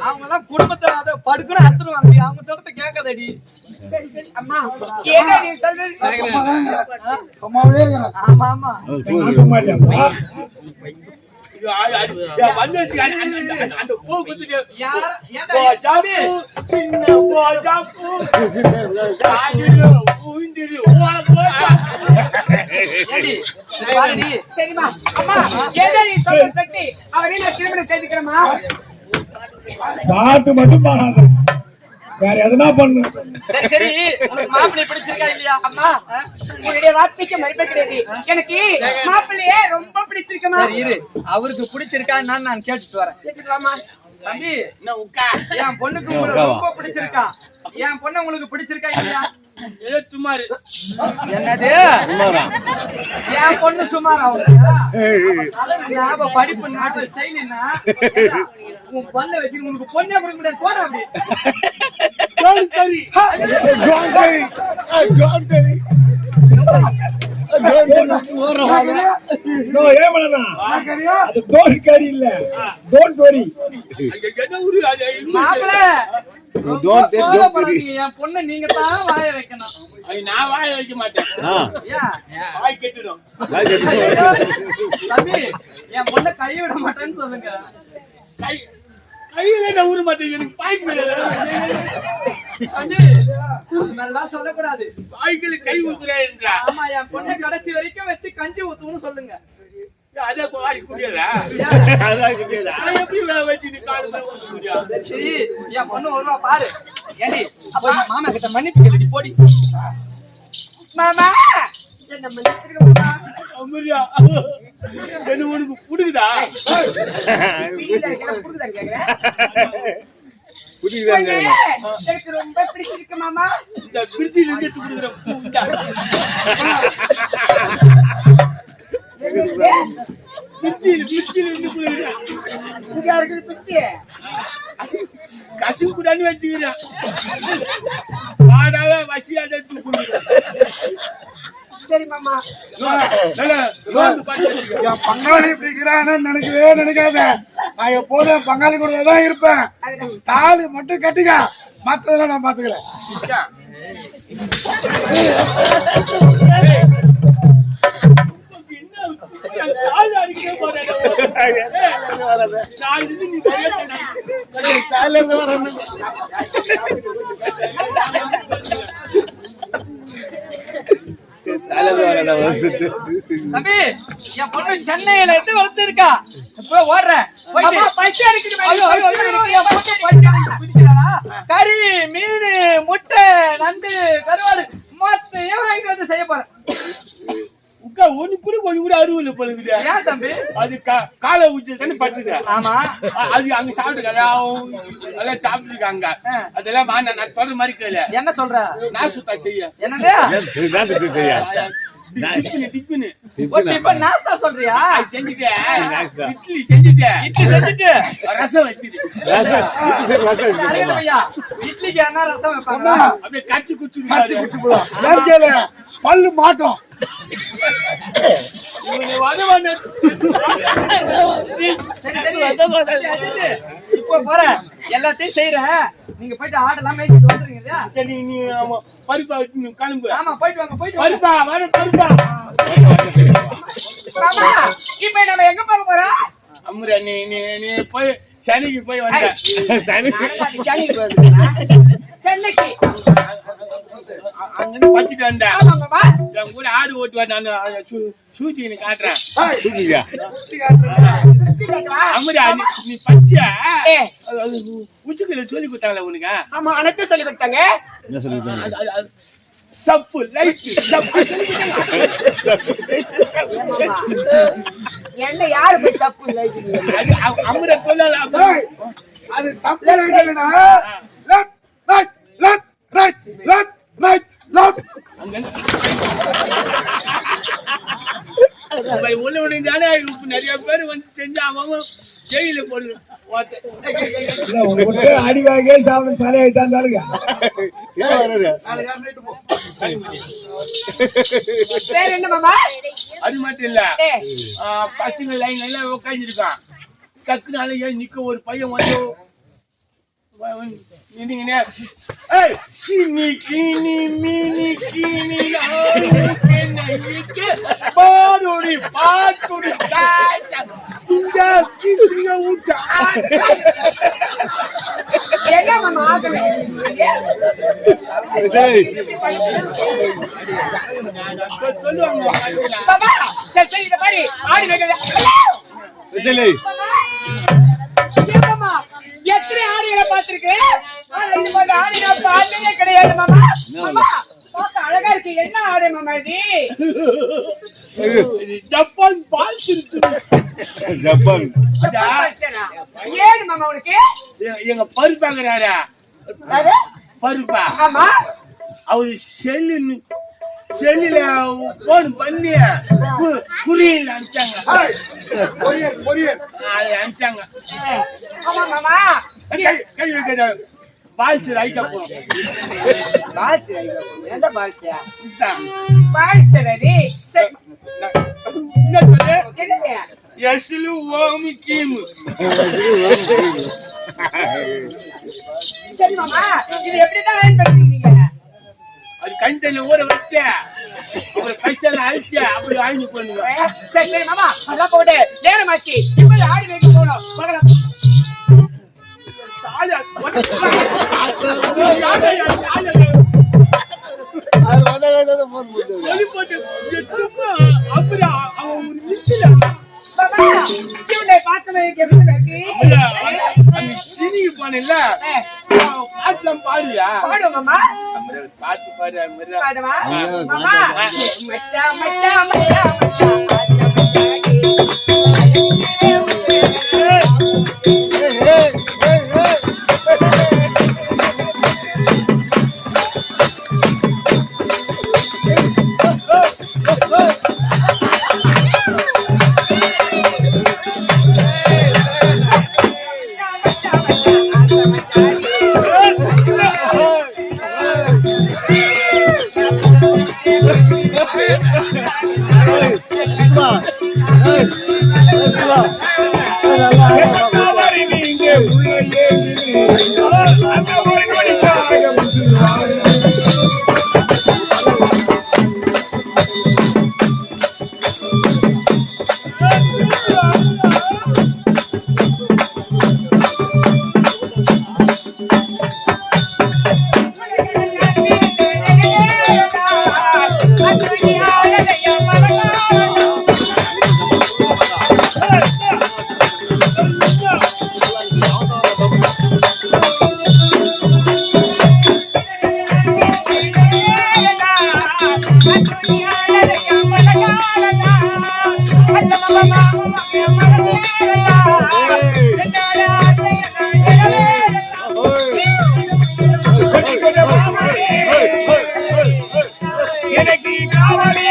அவங்க எல்லாம் குடும்பத்தை அதை படுக்கணும் அத்துருவாங்க. அவங்க சொல்றத கேட்காதடி. சரி சரி அம்மா ஏங்க நீ சொல்றது சும்மாவே இருக்கிறேன். ஆமா ஆமா சும்மா இல்லையா? அந்த பூ குத்துட்டு யார் ஜாபி சின்ன ஜாப்பு ஏடி பாருடி. சரிமா அம்மா ஏங்க நீ சொல்ற சக்தி அவரே நான் திருமணம் செய்துக்கிறேமா. பாட்டு மட்டும் பாடாத, வேற எதனா பண்ணு. சரி உனக்கு மாப்பிள்ளை பிடிச்சிருக்கா இல்லையா? அம்மா உங்களுடைய வார்த்தைக்கு மறுப்பே கிடையாது. எனக்கு மாப்பிள்ளையே ரொம்ப பிடிச்சிருக்குமா. சரி இரு, அவருக்கு பிடிச்சிருக்கா நான் கேட்டுட்டு வரேன். கேட்டுக்கலாமா? தம்பி என் பொண்ணுக்கு உங்களுக்கு ரொம்ப பிடிச்சிருக்கா? என் பொண்ணு உங்களுக்கு பிடிச்சிருக்கா இல்லையா? சுமாரு என்னது என் பொண்ணு சுமார் அவங்க படிப்பு நாட்டு ஸ்டைல்னா உன் பொண்ணை வச்சு உனக்கு பொண்ணே கொடுக்க முடியாது. போட அப்படி No, ஏமலனா அது டோன்ட் கரி இல்ல, டோன்ட் வரி. என்ன ஊரு அது? மாப்பிள்ளை என் பொண்ணு நீங்க தான் வாய வைக்கணும். நான் வாய வைக்க மாட்டேன். வாய் கெட்டுடும். தம்பி என் பொண்ணை கை விட மாட்டேன்னு சொல்லுங்க. கையில என்ன ஊரு மாட்டேன். எனக்கு பாய்க்கு மேலாம் சொல்லக்கூடாது. வாய்க்குல கை ஊத்துறேன் என்றா. ஆமா என் பொண்ணை கடைசி வரைக்கும் வச்சு கஞ்சி ஊத்துன்னு சொல்லுங்க. அதே வாடி குடியல எப்படி வச்சு காலு ஊத்த முடியும்? சரி என் பொண்ணு வருவா பாரு. ஏடி அப்ப மாமா கிட்ட மன்னிப்பு கேளுடி போடி. மாமா என்ன மன்னிச்சிருக்க மாமா. அமரியா என்ன உனக்கு புடுகுதா? எனக்கு ரொம்ப பிடிச்சிருக்கு மாமா. இந்த பிரிட்ஜில இருந்து எடுத்து குடுக்குற பூண்டா பிரிட்ஜில இருந்து குடுக்குற இங்க இருக்குது பிரிட்ஜி. கசி குடான்னு வச்சுக்கிறேன். வாடாவே வசியாத எடுத்து குடுக்குற. சரி மாமா என் பங்காளி இப்படி இருக்கிறான்னு நினைக்கவே நினைக்காத. நான் எப்போதும் பங்காளி கூட தான் இருப்பேன். தாலி மட்டும் கட்டிக்க, மத்ததெல்லாம் நான் பாத்துக்கிறேன். தலைவர் தம்பி என் பொண்ணு சென்னையில இருந்து வளர்த்துருக்கா இப்ப ஓடுறேன் அம்மா, பச்சை அடிக்குது மாதிரி. ஐயோ, ஐயோ, ஐயோ, என் பொண்ணு பச்சை அடிச்சு குடிக்கிறாளா? கறி மீன் முட்டை நண்டு கருவாடு மொத்தையும் வாங்கிட்டு வந்து செய்ய போறேன். உட்கா ஒண்ணு கூட கொஞ்சம் கூட அருவில்லை பழுகுது. ஏன் தம்பி? அது காலை ஊச்சி தானே பச்சுது. ஆமா அது அங்க சாப்பிட்டு எல்லாம் சாப்பிட்டுருக்காங்க. அதெல்லாம் வாங்க நான் சொல்ற மாதிரி கேளு. என்ன சொல்ற? நான் சுத்தா செய்ய என்னது டிஃபனு இப்ப நாஸ்டா சொல்றியா? செஞ்சுட்டேன். இட்லி செஞ்சுட்டேன். இட்லி செஞ்சுட்டு ரசம் வச்சுட்டு ஐயா, இட்லிக்கு என்ன ரசம் வைப்பாங்க? அப்படியே கச்சி குச்சி பல்லு மாட்டோம். இப்போ போறேன் எல்லாத்தையும் செய்யறேன். நீங்க போயிட்டு ஆடெல்லாம் மேய்ச்சிட்டு வந்துருங்க. நீ பருப்பா வச்சு கிளம்பு. ஆமா போயிட்டு வாங்க போயிட்டு பருப்பா வர பருப்பா. மாமா, இப்ப நம்ம எங்க போக போறோம்? அம்முரா நீ நீ நீ போய் சென்னைக்கு போய் வந்த. சென்னைக்கு அங்க பச்சிட்டு வந்தேன். ஆமாங்கம்மா. என் கூட ஆடு ஓட்டுவேன். நான் சூச்சி காட்டுறேன். அம்முரா நீ பச்சியா உச்சுக்களை சொல்லி கொடுத்தாங்களே உனக்கு? ஆமா, அனைத்தும் சொல்லி கொடுத்தாங்க. சப்பு லைட் சப்பு என்ன யாரு போய் சப்பு லைட்டிங்? அம்முரா சொல்லலாம். அது சப்ளைனா left right left right left right left. உள்ள தானே நிறைய பேர் வந்து செஞ்சு அவன் ஜெயில போடுது. அடி வாங்க சாப்பிட்டு தலையாயிட்டாங்க. வேற என்ன மாமா? அது மட்டும் இல்ல, பசங்க லைன் லைன்ல உட்காந்துருக்கான். டக்குனால ஏன் நிக்க ஒரு பையன் வந்து பாருடி பாத்துடி என்ன மாமா ஆகல? சொல்லுவாங்க. மாமா, சரி இந்த மாதிரி ஆடி வைக்க ஏமாமா, எத்தனை ஆடிகளை பார்த்திருக்கேன். ஆனா இது போன்ற ஆடி நான் பார்த்ததே கிடையாது மாமா. மாமா, பார்க்க அழகா இருக்கு. என்ன ஆடை மாமா இது? ஜப்பான் பால் திருத்து. ஜப்பான் ஏன் மாமா உனக்கு? எங்க பருப்பாங்கிறாரா பருப்பா? ஆமா, அவரு செல்லுல போன் பண்ணி குறியில் அனுப்பிச்சாங்க. அது அனுப்பிச்சாங்க. ஆமா மாமா. பால்ச்சு ரைக்கா போனோம். பால்சி எந்த பால்சியா? Palsy ready. என்னது? எஸ்லு ஓமி கீமு. சரி மாமா, இது எப்படிதான் அயன் பண்ணிருக்கீங்க? அது கஞ்சி ஊற வச்ச அப்புறம் கஷ்டம் அழிச்ச அப்படி ஆய்வு பண்ணுங்க. சரி சரி மாமா, அதெல்லாம் போட்டு நேரமாச்சு. இப்ப ஆடி வைக்க போனோம். பார்க்கலாம். சினிக்கு போனில்ல பாட்டுலாம் பாடுவியா? பாடுவோமா? பாட்டு பாடு. பாடுவா மாமா. மச்சா மச்சா மச்சா மச்சா எனக்கு காவலே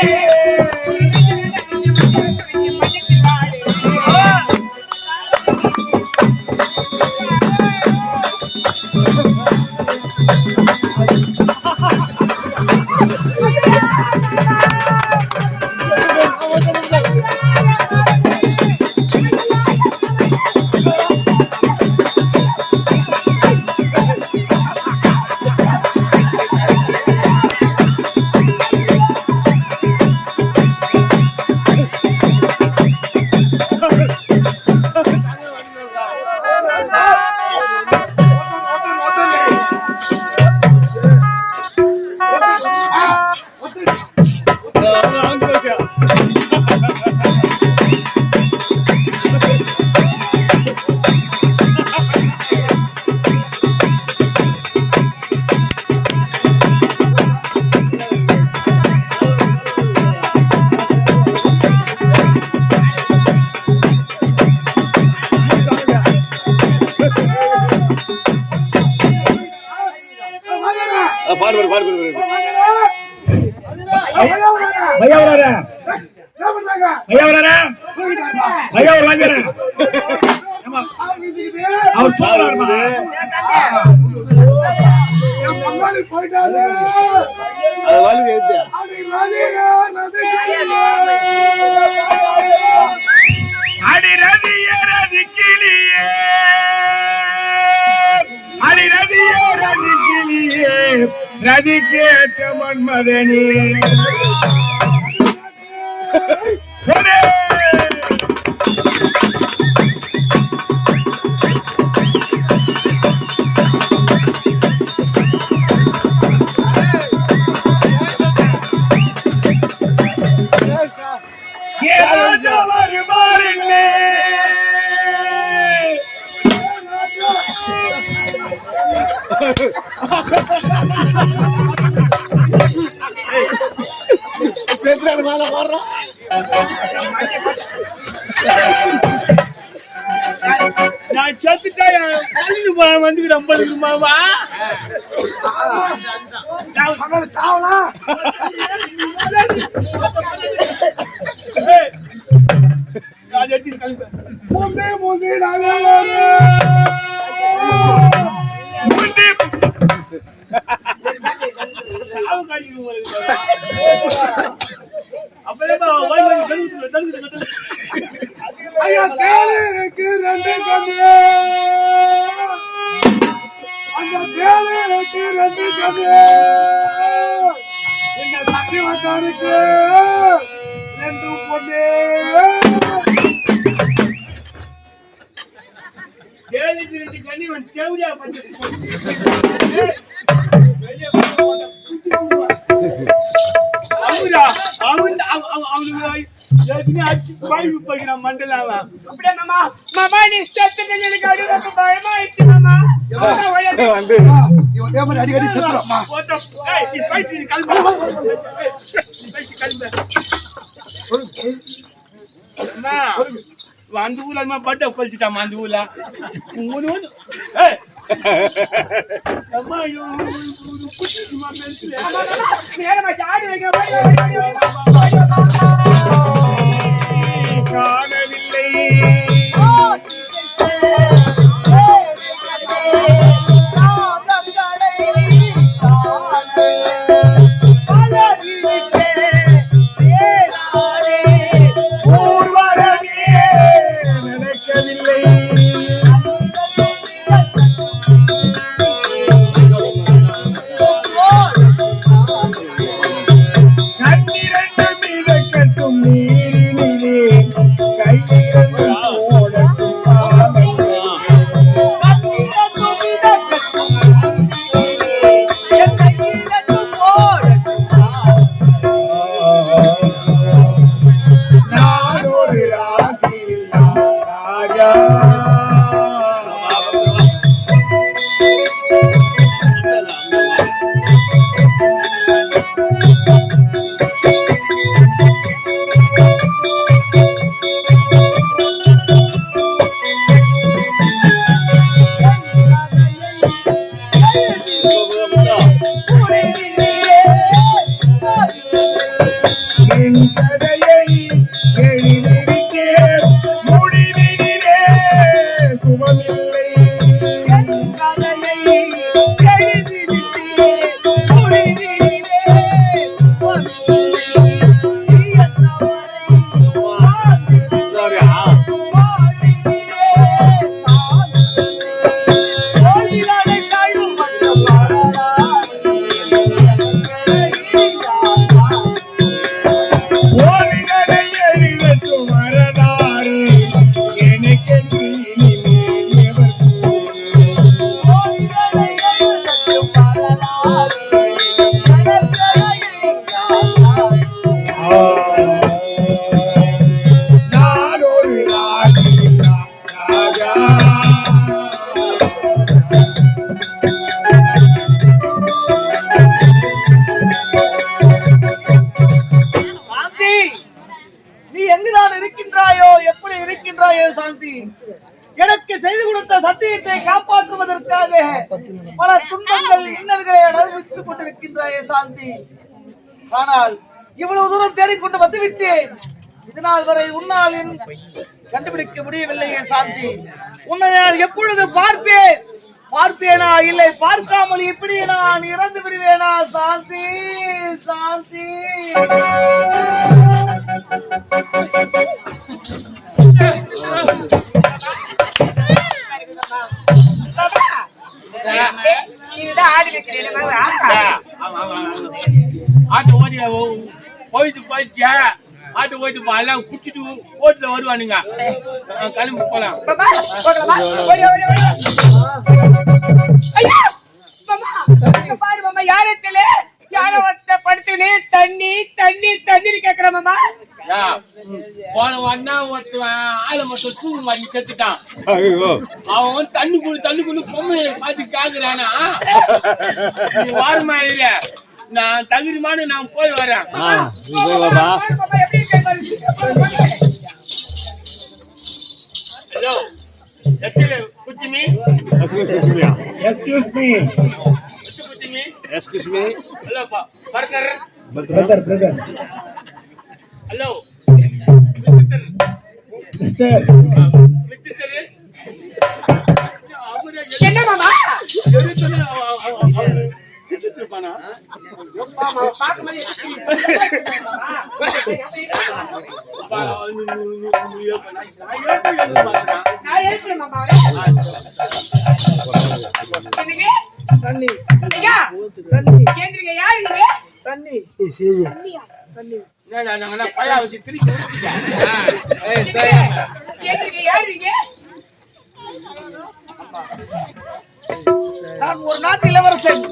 அவர் சொல்றாரு போயிட்டாரு அடி ரதியே ரதி கிளியே அடி ரதியே ரதி கிளியே ரதி கேட்ட மன்மதனே நான் செத்துட்டேன் வந்து ரொம்ப மாவா சாவலாம் முந்தி ஐயா கேளுக்கு ரெண்டு கண்ணு அந்த கேளுக்கு ரெண்டு கண்ணு இந்த சத்தியவத்தானுக்கு ரெண்டு பொண்ணு கேளுக்கு ரெண்டு கண்ணி செவடியா பஞ்சு மண்டலாம் அப்படியே மாமா மாமா நீ செத்துட்டு எனக்கு அப்படியே ரொம்ப பயமாயிடுச்சு மாமா வந்து இதே மாதிரி அடிக்கடி செத்துறோம்மா அந்த ஊர்ல அது மாதிரி பட்ட கழிச்சுட்டாமா அந்த ஊர்ல காணவில்லை கண்ணிரண்டு மிதக்கட்டும் என் கதையை எழுதியிருக்கேன் முடிவிலே சுபமில்லை ஓவிகளை எழுதட்டும் வரலாறு எனக்கென்று இனிமேல் எவர்க்கும் நான் ஒரு ராஜா சாந்தி, நீ எங்குதான் இருக்கின்றாயோ, எப்படி இருக்கின்றாயோ சாந்தி? எனக்கு செய்து கொடுத்த சத்தியத்தை காப்பாற்றுவதற்காக பல துன்பங்கள் இன்னல்களை அனுபவித்துக் கொண்டிருக்கின்றாயே சாந்தி. ஆனால் இவ்வளவு தூரம் தேடிக்கொண்டு வந்துவிட்டேன். இதனால் வரை உன்னால் கண்டுபிடிக்க முடியவில்லையே சாந்தி. உன்னை நான் எப்பொழுது பார்ப்பேனா இல்லை பார்க்காமல் இப்படி நான் இறந்து விடுவேனா சாந்தி? சாந்தி, இதுதான் ஆடி வைக்கிறேன் ஆட்டு ஓடி போயிடுச்சு ஆட்டு ஓட்டு எல்லாம் குடிச்சிட்டு ஓட்டுல வருவானுங்க கிளம்பி போலாம் பாரு மாமா யாரத்துல யார ஒருத்த படுத்துனே தண்ணி தண்ணி தண்ணி கேக்குற மாமா போன வாட்டினா ஒருத்தன் ஆளை மட்டும் தூக்கு மாட்டி செத்துட்டான் அவன் தண்ணி குடு பொம்மையை பார்த்து கேக்குறானா வாரமா இல்ல நான் தகுதிமான நான் போய் வரேன் ஹலோ குச்சிமி எக்ஸ்கியூஸ் மீ குச்சிமி Excuse me. Hello burger brother hello mister என்ன மாமா நான் ஏற்கிறேன் மாமா தண்ணி ஐயா கேந்திரிங்க யாரு நீங்க தண்ணி பையா வச்சு திருப்பி கேந்திரிங்க யாரு நீங்க நான் ஒரு நாட்டு இளவரசன்.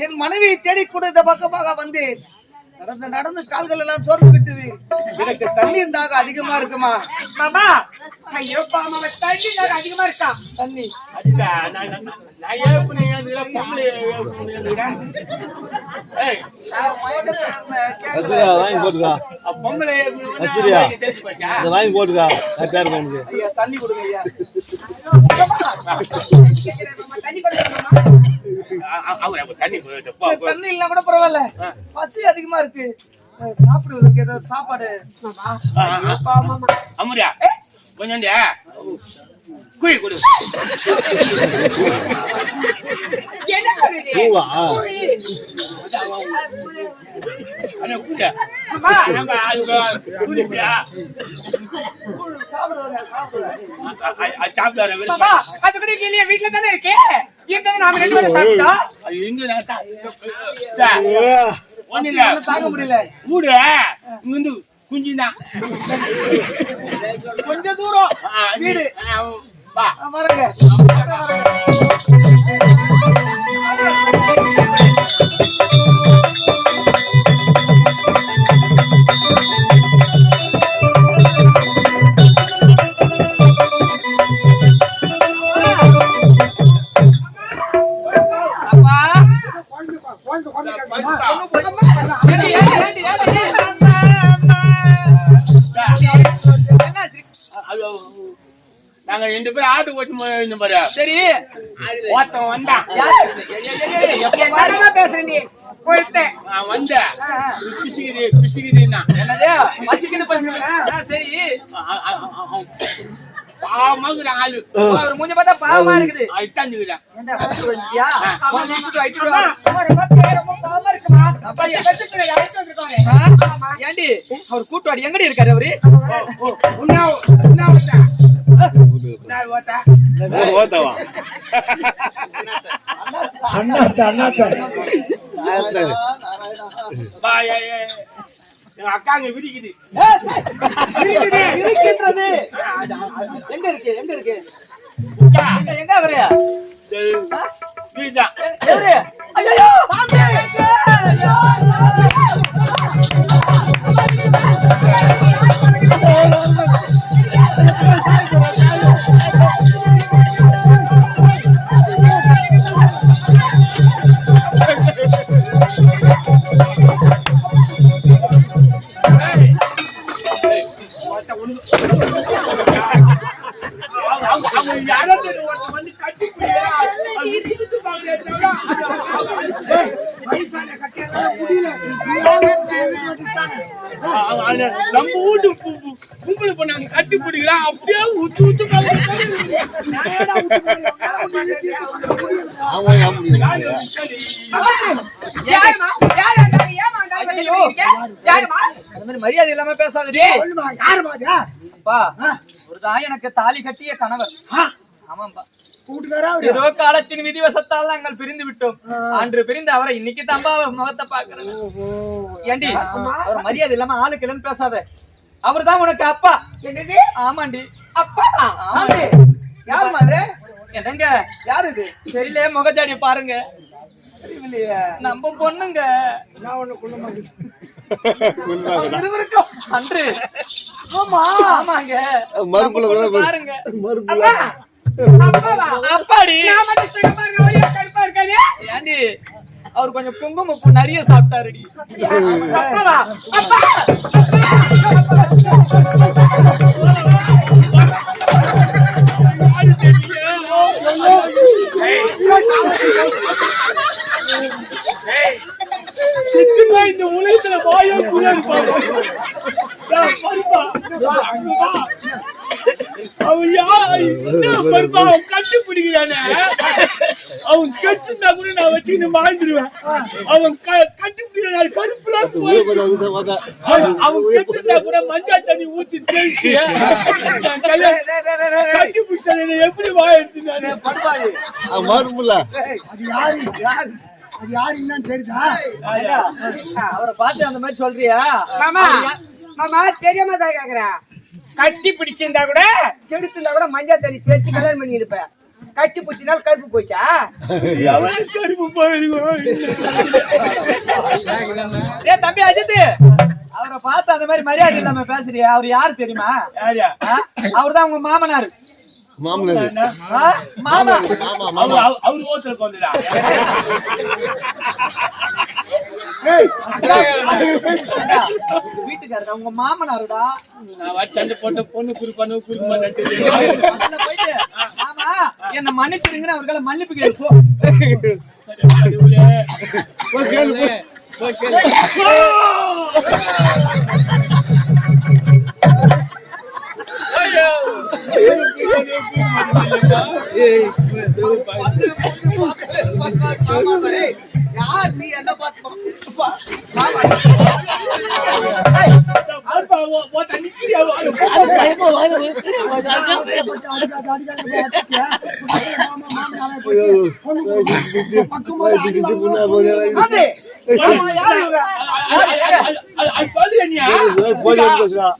என் மனைவியை தேடிக்கொண்டு இந்த பக்கமாக வந்தேன். நடந்து கால்கள் எல்லாம் சோர்ந்து விட்டது. எனக்கு தண்ணீர் தாக அதிகமா இருக்குமா? மாமா ஐயோ மாமா தண்ணி அதிகமா இருக்கா தண்ணி Asriya, வாங்கி போட்டுக்கா. Asriya, இதை வாங்கி போட்டுக்கா. கரெக்டா இருக்கும் எனக்கு. ஐயா தண்ணி கொடுங்க ஐயா. தண்ணி கொடுங்க தண்ணி இல்ல கூட பரவாயில்ல. பசி அதிகமா இருக்கு. சாப்பிடுவதற்கு ஏதாவது சாப்பாடு. அமுரியா கொஞ்சம் குழி கொடு என்ன பண்ணுறீங்க பூவா? மாமா அது கூட இல்லையா வீட்டுல தானே இருக்கு இருந்தாலும் நாம ரெண்டு பேரும் சாப்பிட்டோம் தாங்க முடியல. மூடு இங்கிருந்து குஞ்சுதான் கொஞ்ச தூரம் வீடு வரங்க. நாங்க ரெண்டு பேரும் ஆட்டு ஓட்டு பாரு சரி ஒருத்தன் வந்தான் பேசுறேன் போயிட்டேன் வந்த பிசுகிதுன்னா என்னதே பசிக்குன்னு பசிக்குது சரி பாவமாக்குற ஆளு அவர் மூஞ்ச பார்த்தா பாவமா இருக்குது இட்டாந்துக்கிறேன் ஏன்டா பசி வந்துட்டியா அவன் நினைச்சிட்டு வைட்டு வா. ஒரு பத்து ரொம்ப பாவமா இருக்குமா பத்து வருஷத்துல யாருக்கு வந்திருக்காங்க ஏண்டி அவர் கூட்டுவாடி எங்கடி இருக்காரு அவரு ஓத்தவா எங்க அக்காங்க விரிக்குது இருக்கின்றது எங்க இருக்கு எங்க இருக்கு எங்க அவரு வீதான் எவரு ஐயோ சாமி வயசான கட்டியெல்லாம் முடியல நம்ம வீட்டு கும்பல் பண்ணாங்க கட்டி பிடிக்கிறான் அப்படியே ஊத்து ஊத்து யாருமா ஏமா யாருமா அந்த மாதிரி மரியாதை இல்லாம பேசாதடி யாருமா அது? அப்பா ஒருதான் எனக்கு தாலி கட்டிய கணவர் ஆமாம்பா கூட்டுக்காரா அவரு? ஏதோ காலத்தின் விதிவசத்தால் நாங்கள் பிரிந்து விட்டோம் அன்று பிரிந்து அவரை இன்னைக்கு தம்பா முகத்தை பாக்குறேன் ஏண்டி அவர் மரியாதை இல்லாம ஆளுக்கு இல்லைன்னு பேசாத அவர்தான் உனக்கு அப்பா என்னது ஆமாண்டி அப்பா சாமி யாருமா அது என்னங்க யாரு இது தெரியல முகஜாடி பாருங்க இல்லையே நம்ம பொண்ணுங்க நான் ஒண்ணு குள்ள மாட்டேன். இருவருக்கும் அன்று ஆமா ஆமாங்க மறுப்புல நம்ம பொண்ணு பாருங்க அப்பாவா அப்பாடி நான் மட்டும் சுகமா இருக்கேன் கருப்பா இருக்கானே ஏண்டி அவர் கொஞ்சம் குங்குமப்பூ நிறைய சாப்பிட்டாருடி அப்பாவா அப்பா சித்துமா இந்த உலகத்துல வாயோ குரல் அவன் யார் என்ன பருப்பா அவன் கட்டி பிடிக்கிறானே அவன் கெட்டுனா கூட நான் வச்சுக்கிட்டு வாழ்ந்துருவேன் அவன் கட்டி பிடிக்கிறான் கருப்புல அவன் கெட்டுனா கூட மஞ்சள் தண்ணி ஊத்தி தேய்ச்சி கட்டி பிடிச்சான எப்படி வாய எடுத்துனாரு படுவாயி மறுப்புல அது யாரு அது யாரு என்னன்னு தெரியுதா? அவரை பார்த்து அந்த மாதிரி சொல்றியா மாமா மாமா தெரியாம தான் கேக்குறேன் கட்டி பிடிச்சிருந்தா கூட கெடுத்திருந்தா கூட மஞ்சள் தண்ணி தேய்ச்சி கல்யாணம் பண்ணி இருப்பேன் கட்டி பிடிச்சினால் கருப்பு போச்சா எவன் கருப்பு போயிருக்கோம் ஏ தம்பி அஜித் அவரை பார்த்து அந்த மாதிரி மரியாதை இல்லாம பேசுறியா அவர் யாரு தெரியுமா யாரியா அவர்தான் உங்க மாமனார் மாமனார் மாமா அவரு ஓட்டலுக்கு வந்துடா வீட்டுக்காரர் உங்க மாமனாருடா நான் சண்டை போட்ட பொண்ணு குறுப்பானு குறுக்குமா அதுல போயிட்டு மாமா என்ன மன்னிச்சிருங்கன்னு அவர்களை மன்னிப்பு கேட்போம் யார் நீ என்ன பார்த்து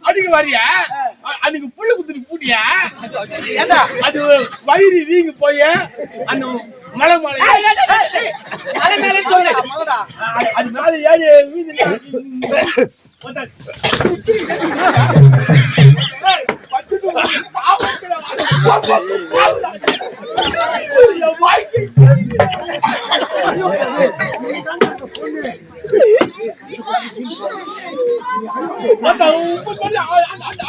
அதுக்கு வரியா அன்னைக்கு புள்ள குத்துட்டு பூட்டியா அது வயிறு வீங்கி போய் அந்த மலை மலை மலை மேலே சொல்லு அது மேல ஏறி வீதி அந்த உப்பு தண்ணி,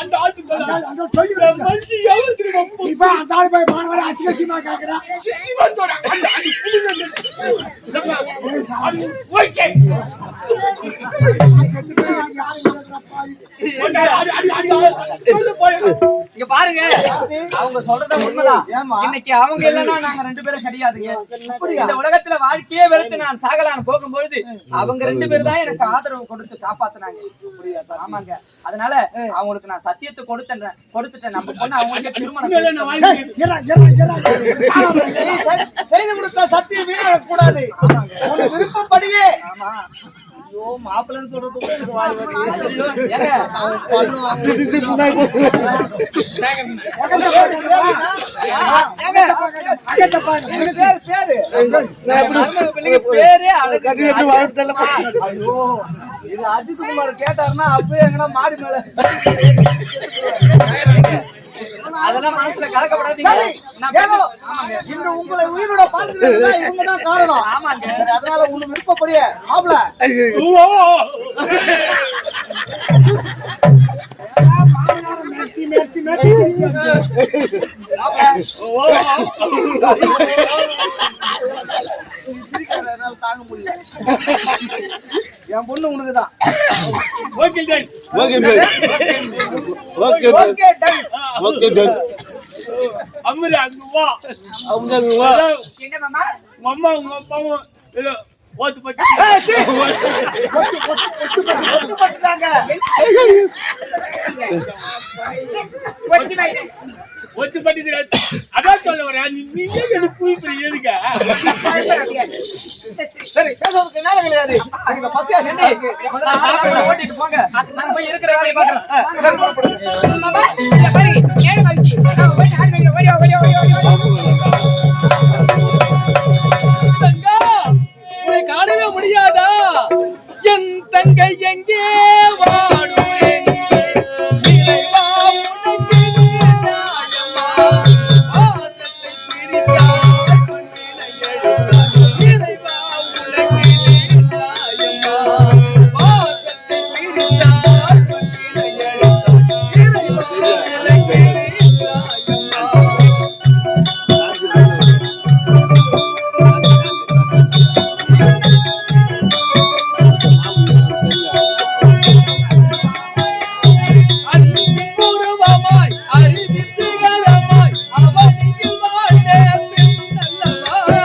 அந்த ஆத்து தண்ணி. அந்த சொல்லி மனுஷி எவ்வளவு தெரியுமா உப்பு? இப்ப அந்த ஆளு போய் மாணவரை அசிங்கமா கேக்குறான். சித்திவத்தோட அந்த புளிங்க அது ஓகே. இங்க பாருங்க, அவங்க சொல்றது உண்மைதான். இன்னைக்கு அவங்க இல்லன்னா நாங்க ரெண்டு பேரும் கிடையாதுங்க. இந்த உலகத்துல வாழ்க்கையே வெறுத்து நான் சாகலான்னு போகும்பொழுது அவங்க ரெண்டு பேரும் தான் எனக்கு ஆதரவு கொடுத்து காப்பாத்தினாங்க. ஆமாங்க, அதனால அவங்களுக்கு நான் சத்தியத்தை கொடுத்துட்டேன். நம்ம பொண்ணு அவங்களுக்கு திருமணம் செய்து கொடுத்த சத்தியம் வீணாக கூடாது. விருப்பப்படியே. ஐயோ, மாப்பிள்ளைன்னு சொல்றதுக்கு எனக்கு வாய் வருது. இது அஜித் குமார் கேட்டாருன்னா அப்பயே எங்கன்னா மாடி மேல அதெல்லாம் மனசுல கலக்கப்படாதீங்க. இந்த உங்களை உயிரோட பாத்துக்கிறதுல இவங்க தான் காரணம். ஆமாங்க, அதனால உனக்கு விருப்பப்படியே ஆம்பள தாங்க முடியல. என் பொண்ணு உனக்குதான். Okay done. Okay done. Okay done. அம்மா அங்க வா. அவங்க வா. என்ன மாமா? அம்மா உங்க அப்பாவும் ஏதோ ஓட்டு பட்டி பட்டுட்டாங்க. ஒத்து பட்டி அதான் சொல்ல வரேன். நீங்க எனக்கு புரியுது எதுக்கு? சரி, பேசுறதுக்கு நேரம் கிடையாது. இந்த பசியா இருக்கு. ஓட்டிட்டு போங்க, நான் போய் இருக்கிற வேலையை பாக்குறேன். மாமா, இங்க பாருங்க, ஏன் மறுச்சி? நான் போய் ஆடு மேய்க்க ஓடி. தங்கா, உன்னை காணவே முடியாதா? என் தங்கை எங்கே வாழும்? இறைவா, உனக்கு நியாயமா? ஆசத்தை பிரித்தால் பொன்னிலை எழுதாய். இறைவா, உனக்கு நியாயமா? ஆசத்தை பிரித்தால் பொன்னிலை எழுதாய். இறைவா, உனக்கு நியாயமா? அன்புருவமாய் அறிவிச்சுகரமாய் அவனியில் வாழ்ந்த பின்னல்லவா.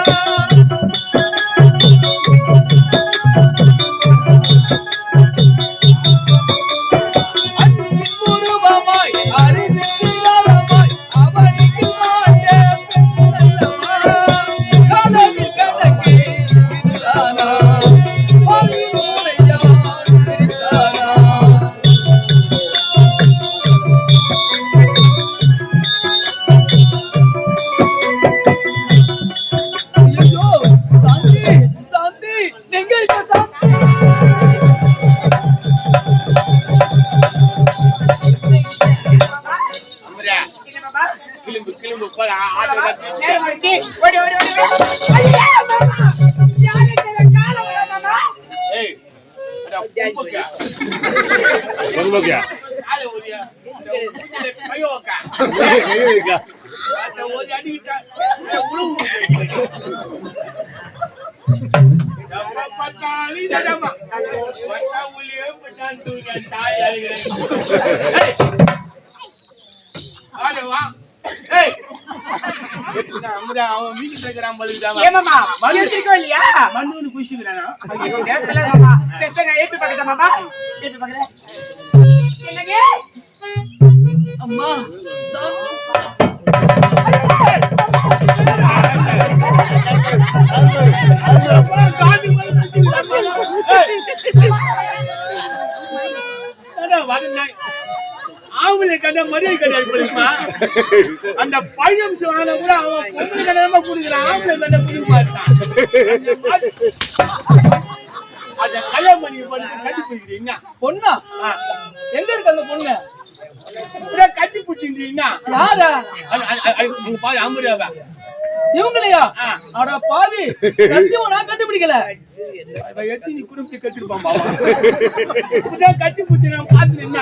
அன்புருவமாய் அறிவிச்சுகரமாய் அவனியில் வாழ்ந்த பின்னல்லவா. கனவில் கணக்கே இதுதானா? வாழ்வுரையா இதுதானா? ஐயோ, சாந்தி, சாந்தி, எங்க இருக்க சாந்தி? என்ன மாமா? கிளம்பு போல ஆட்டோ நேரம் மறுச்சி ஓடி. ஐயா மாமா, யாருக்கு கால வர மாமா? ஏய் உப்புக்கா பொறுமையா காலை ஓடியா கையோக்கா கையெழுக்கா அந்த ஓடி அடிக்கிட்டா உழுவு பத்தாளி தடமா வட்டா உள்ளே பட்டான் தூங்க தாய் அழுகிறேன் ஆடே வா ஏய் அவன் வீட்டுக்கு இருக்கிறான் பழுதாமா ஏமாமா மனுஷிக்கோ இல்லையா? மண்ணு குடிச்சுக்கிறானா ஐயோ, நேரத்துல மாமா. சரி, நான் ஏப்பி பார்க்கட்டா மாமா? ஏப்பி பார்க்கறேன். என்னங்க? அம்மா, ஆம்பளை கண்ட மரியாதை கிடையாது போலிமா அந்த பையன் சொன்ன கூட அவன் பொம்பளை கண்டமா குடிக்கிறான் ஆம்பளை கண்ட குடிக்க மாட்டான் அத கல்யாணம் பண்ணி கட்டி பிடிக்கிறீங்க பொண்ணா? எங்க இருக்கு அந்த பொண்ணு? கட்டி பிடிச்சிருந்தீங்க யாரா? பாரு அம்பரியாவா இவங்களையா? அட பாவி, சத்தியமா நான் கண்டுபிடிக்கல. அவன் எடுத்து நீ குடும்பத்தை கட்டிருப்பான் பாவா. இப்பதான் கட்டி பிடிச்சி நான் பார்த்து என்ன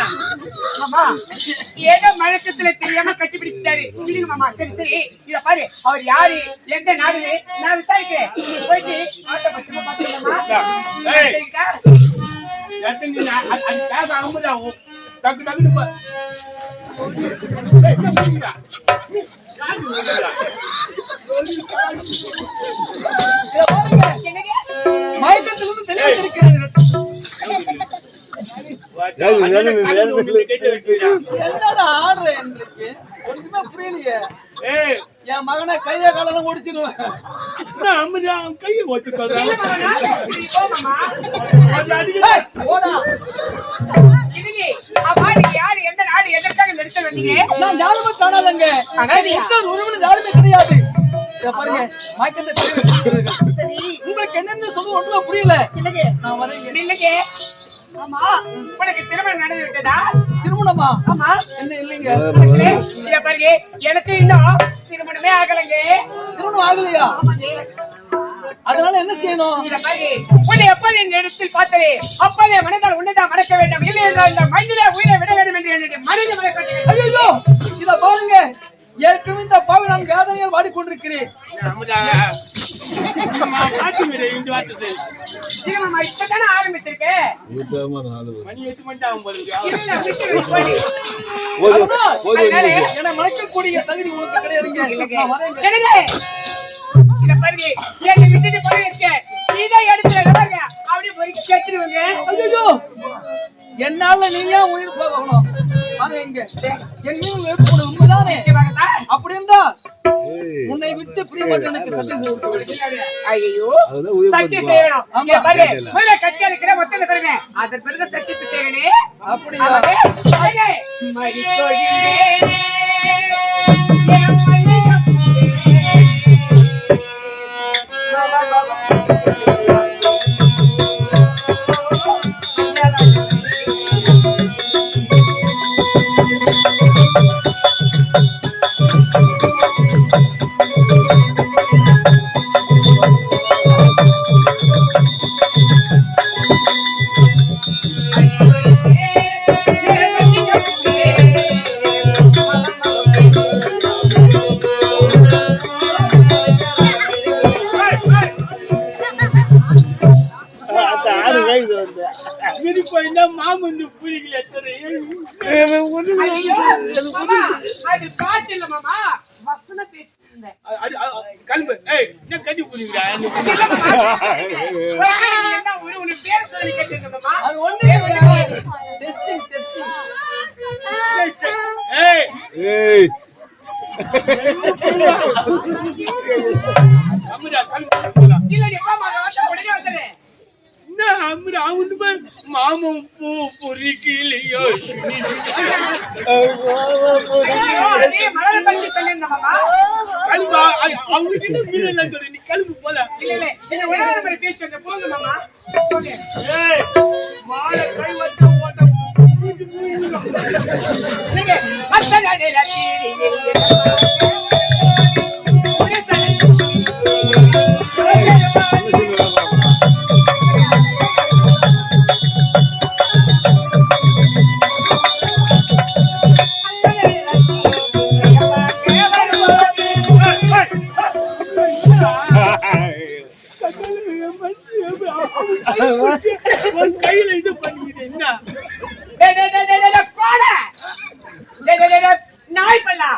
மாமா ஏதோ மழக்கத்துல தெரியாம கட்டி பிடிச்சிட்டாரு. இல்லைங்க மாமா. சரி சரி இத பாரு, அவர் யாரு எந்த நாடு நான் விசாரிக்கிறேன். நீ போயிட்டு ஆட்ட பத்திரமா பாத்துக்கலாமா? சரிக்கா? அது கேச அம்புதான் டக்கு டக்குன்னு மயக்கத்திலிருந்து தெளிவாக இருக்கிறார்கள். என்னடா ஆடுற எனக்கு ஒண்ணுமே புரியலையே. என் மகனை கைய காலம் ஒடிச்சிருவேன். அவன் கையை ஒத்துக்கிறான். யாரு எந்த நாடு எதற்காக நிறுத்த வந்தீங்க? நான் யாருமே காணாதங்க. ஒருவனும் யாருமே கிடையாது. பாருங்க மயக்கத்தை உங்களுக்கு என்னன்னு சொல்ல ஒண்ணுமே புரியல. நான் வரேன். இல்லைங்க. ஆமா உனக்கு திருமணம் நடந்து விட்டதா? திருமணமா? ஆமா. என்ன இல்லைங்க. இத பாருங்க எனக்கு இன்னும் திருமணமே ஆகலைங்க. திருமணம் ஆகலையா? அதனால என்ன செய்யணும்? இத பாருங்க உன்னை எப்போது இந்த இடத்தில் பார்த்தே அப்போதே மனதால் உன்னைதான் மறக்க வேண்டும். இல்லை என்றால் இந்த மண்ணிலே உயிரை விட வேண்டும் என்று என்னுடைய மனதை மறக்க. ஐயோ இத பாருங்க ஏற்கனவே இந்த பாவி நான் வேதனையால் வாடிக்கொண்டிருக்கிறேன். இப்பதானே ஆரம்பிச்சிருக்கேன். மணி 8 மணி ஆகும் போது என்னை மறைக்கக்கூடிய தகுதி உனக்கு கிடையாதுங்க. இத பாருங்க என்னை விட்டுட்டு போயிருக்கேன். இதை எடுத்து அப்படியே போய் சேர்த்துருவாங்க. ஐயோ என்னால நீங்க உயிர் போகணும். வாங்க இங்க எங்கேயும் வேறு உண்மைதானே? அப்படி என்றால் உன்னை விட்டு பிரியப்பட்ட எனக்கு சத்தியம். ஐயோ சத்தியம் செய்யணும். இங்க பாரு முதல்ல கட்டி அடிக்கிற மொத்தம் பாருங்க அதன் பிறகு சத்தியத்தை செய்யணும். அப்படியா? மாமன் புலிகள் எத்தனை அது பாட்டு இல்ல மாமா வசன பேசிட்டு இருந்தேன். கல்பு என்ன கட்டி புலிங்களா? ஒரு பேர் சொல்லி கேட்டீங்க மாமா. அது ஒண்ணே டெஸ்டிங் டெஸ்டிங். ஏய் அம்ரா கல்பு இல்ல நீ மாமா வாடா உடனே வந்துரு. அம்ரா அவனுமே மாமன் பூ பொறிக்கிலையோ நீ மலர பத்தி சொல்லிருந்த மாமா. கல்பா அவங்கிட்ட மீனெல்லாம் சொல்லு. நீ கல்பு போல. இல்ல என்ன ஒரே மாதிரி பேசிட்டு போங்க மாமா. ஏய் மாலை கை வச்ச ஓட்ட நீங்க அத்தனை ரீதியில் கையில இது பண்ணிக்கிட்டு என்ன நாய் பண்ணா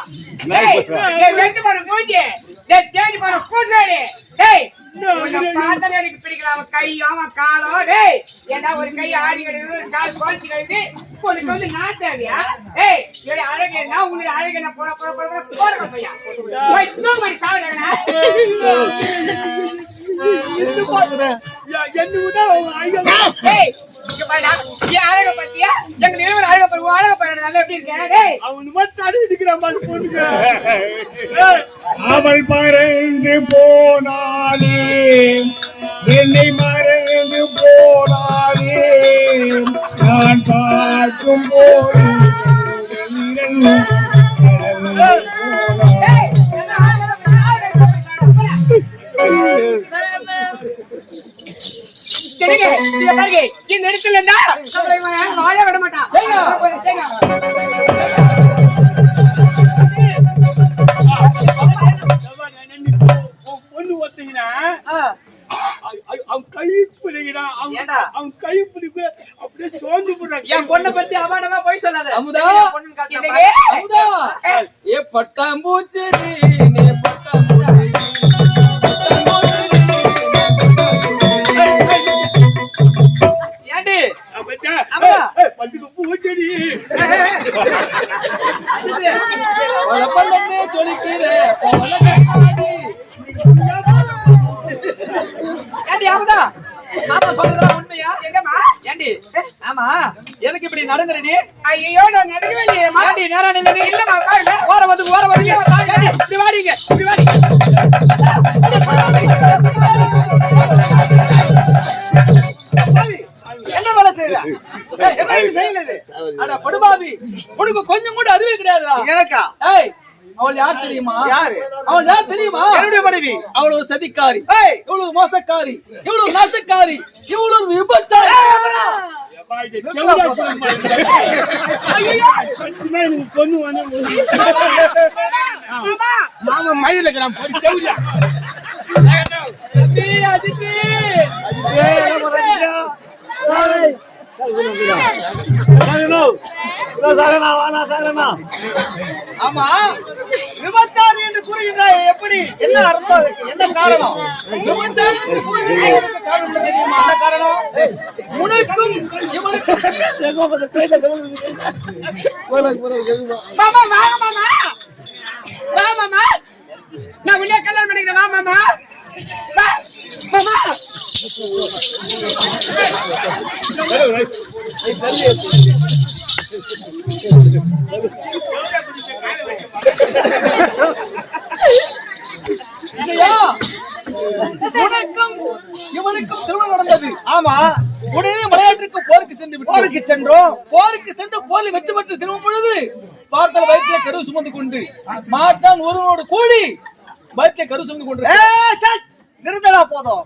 எனக்கு பிடிக்கலாம். கையும் காலம் டேய் ஏன்னா ஒரு கை ஆடி கிடக்குது கால் குறைச்சி கிடக்குது. உனக்கு வந்து நான் தேவையா? ஏய் அழகு என்ன உங்களுக்கு அழகு என்ன போற போற போற போற பையா மாதிரி சாப்பிடுறா அழக பத்தியா எங்க நிறுவனம் அழக பருவ அழக பருவ நல்லா எப்படி இருக்கேன். அவனு மட்டும் அடி அடிக்கிற மாதிரி பொண்ணுங்க. அவள் மறைந்து போனாலே என்னை மறைந்து போனாலே நான் பார்க்கும் போது சொல்லாத. அமுதா பொண்ணுன்னு காட்டுறேன் இல்லையே. பாரு. அமுதா ஏ பட்டாம்பூச்செடி நீ பட்டாம்பூச்செடி பட்டாம்பூச்செடி நீ பட்டாம்பூச்செடி. ஏண்டி அப்பச்சா, அமுதா. பட்டுக்கு பூச்செடி. பலப்பலன்னு ஜொலிக்கிற பவளக்கண்ணாடி. ஏண்டி அமுதா மாமா சொல்றதெல்லாம் உண்மையா? எங்கம்மா? ஏண்டி ஆமா எதுக்கு இப்படி நடந்துறடி? ஐயோ நான் நடக்கவே இல்லையேம்மா. ஏண்டி நேரா நில்லடி. இல்லம்மா, உட்காருங்க. ஓர வந்து ஏண்டி இப்படி வாடிங்க இப்படி வாடி. என்ன வேலை செய்யற? ஏய், என்ன இது செய்யலது? அட படுபாவி, உனக்கு கொஞ்சம் கூட அறிவே கிடையாதுடா. எனக்கா? ஏய், அவள் யார் தெரியுமா? யாரு? அவள் யார் தெரியுமா? என்னுடைய மனைவி. அவள் ஒரு சதிக்காரி, ஏய், இவ்வளவு மோசக்காரி, இவ்வளவு நாசக்காரி, இவ்வளவு விபச்சாரி. அப்பா, இது செவுடா குடும்பமா இருக்கு. சத்தியமா எனக்கு பொண்ணு வேணும். மாமா மயில இருக்கிறான் போய் செவுடா. அஜித்தி, அஜித்தி. ஆமா விபச்சாரி என்று கூறுகின்றாய், எப்படி? என்ன அர்த்தம் அதுக்கு? என்ன காரணம்? விபச்சாரி என்று கூறுகிறாய், எனக்கு காரணம் என்ன தெரியுமா? என்ன காரணம்? உனக்கும் இவனுக்கும் மாமா, வாங்க மாமா. வா மாமா. நான் உன்னைய கல்யாணம் பண்ணிக்கிறேன். வா மாமா. வா மாமா. இல்லையா? உனக்கும் இவனுக்கும் திருமணம் நடந்தது. ஆமா, உடனே மலையாற்றுக்கு போருக்கு சென்று விட்டோம். போருக்கு சென்றோம். போருக்கு சென்று போரில் வெற்றி பெற்று திரும்பும் பொழுது பார்த்தல் வயிற்றிலே கரு சுமந்து கொண்டு மாட்டான் ஒருவனோடு கூடி வயிற்றிலே கரு சுமந்து கொண்டு நிறுத்தடா போதும்.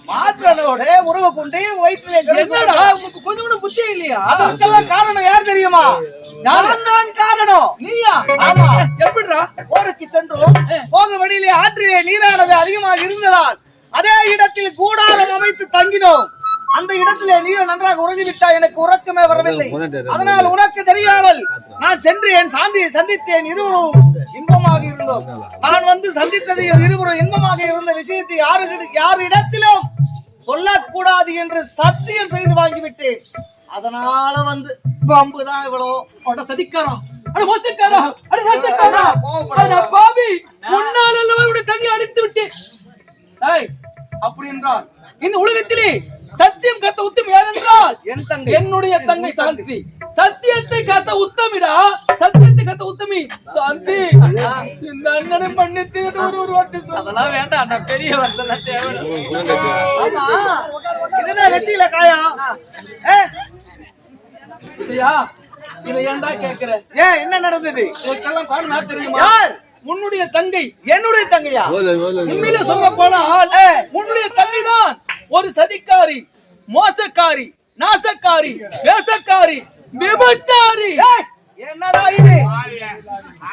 மாற்றனோட உறவு கொண்டு வயிற்றிலே என்னடா உங்களுக்கு கொஞ்சம் கூட புத்தி இல்லையா? அதற்கெல்லாம் காரணம் யார் தெரியுமா? நான் தான் காரணம். நீயா? ஆமா. எப்படிடா? போருக்கு சென்றோம். போக வழியிலே ஆற்றிலே நீரானது அதிகமாக இருந்ததால் அதே இடத்தில் கூடாரம் அமைத்து தங்கினோம். அந்த இடத்திலே நீயும் நன்றாக உறங்கிவிட்டாய். எனக்கு உறக்கமே வரவில்லை. அதனால் உனக்கு தெரியாமல் நான் சென்று என் சாந்தியை சந்தித்தேன். இருவரும் இன்பமாக இருந்தோம். நான் வந்து சந்தித்தது இருவரும் இன்பமாக இருந்த விஷயத்தை யார் இடத்திலும் சொல்லக்கூடாது என்று சத்தியம் செய்து வாங்கிவிட்டேன். அதனால வந்து பம்புதான் இவ்வளோ. அட சதிக்காரா, அட மோசக்காரா, அட நாசக்காரா, அட பாவி, உன்னால் அல்லவா இவருடைய தங்கை அடித்து விட்டேன். ஏய், அப்படி என்றால் இந்த உலகத்திலே சத்தியம் காத்த உத்தமி யார் என்றால் என் தங்கை, என்னுடைய தங்கை சாந்தி. சத்தியத்தை காத்த உத்தமிடா, சத்தியத்தை காத்த உத்தமி சாந்தி. இந்த அண்ணனை மன்னித்து ஒரு வாட்டி சொல். அதெல்லாம் வேண்டாம், அண்ணா பெரிய வந்தெல்லாம் தேவை. ஆமா, இதுதான் வெட்டியில காயம். இல்லையா? இதை ஏன்டா கேக்குற? ஏன் என்ன நடந்தது? இதுக்கெல்லாம் காரணம் யார் தெரியுமா? யார்? உன்னுடைய தங்கை. என்னுடைய தங்கையா? உண்மையில சொல்ல போனால் உன்னுடைய தங்கை தான் ஒரு சதிக்காரி, மோசக்காரி, நாசக்காரி, வேசக்காரி, விபச்சாரி. ஏய், என்னடா இது?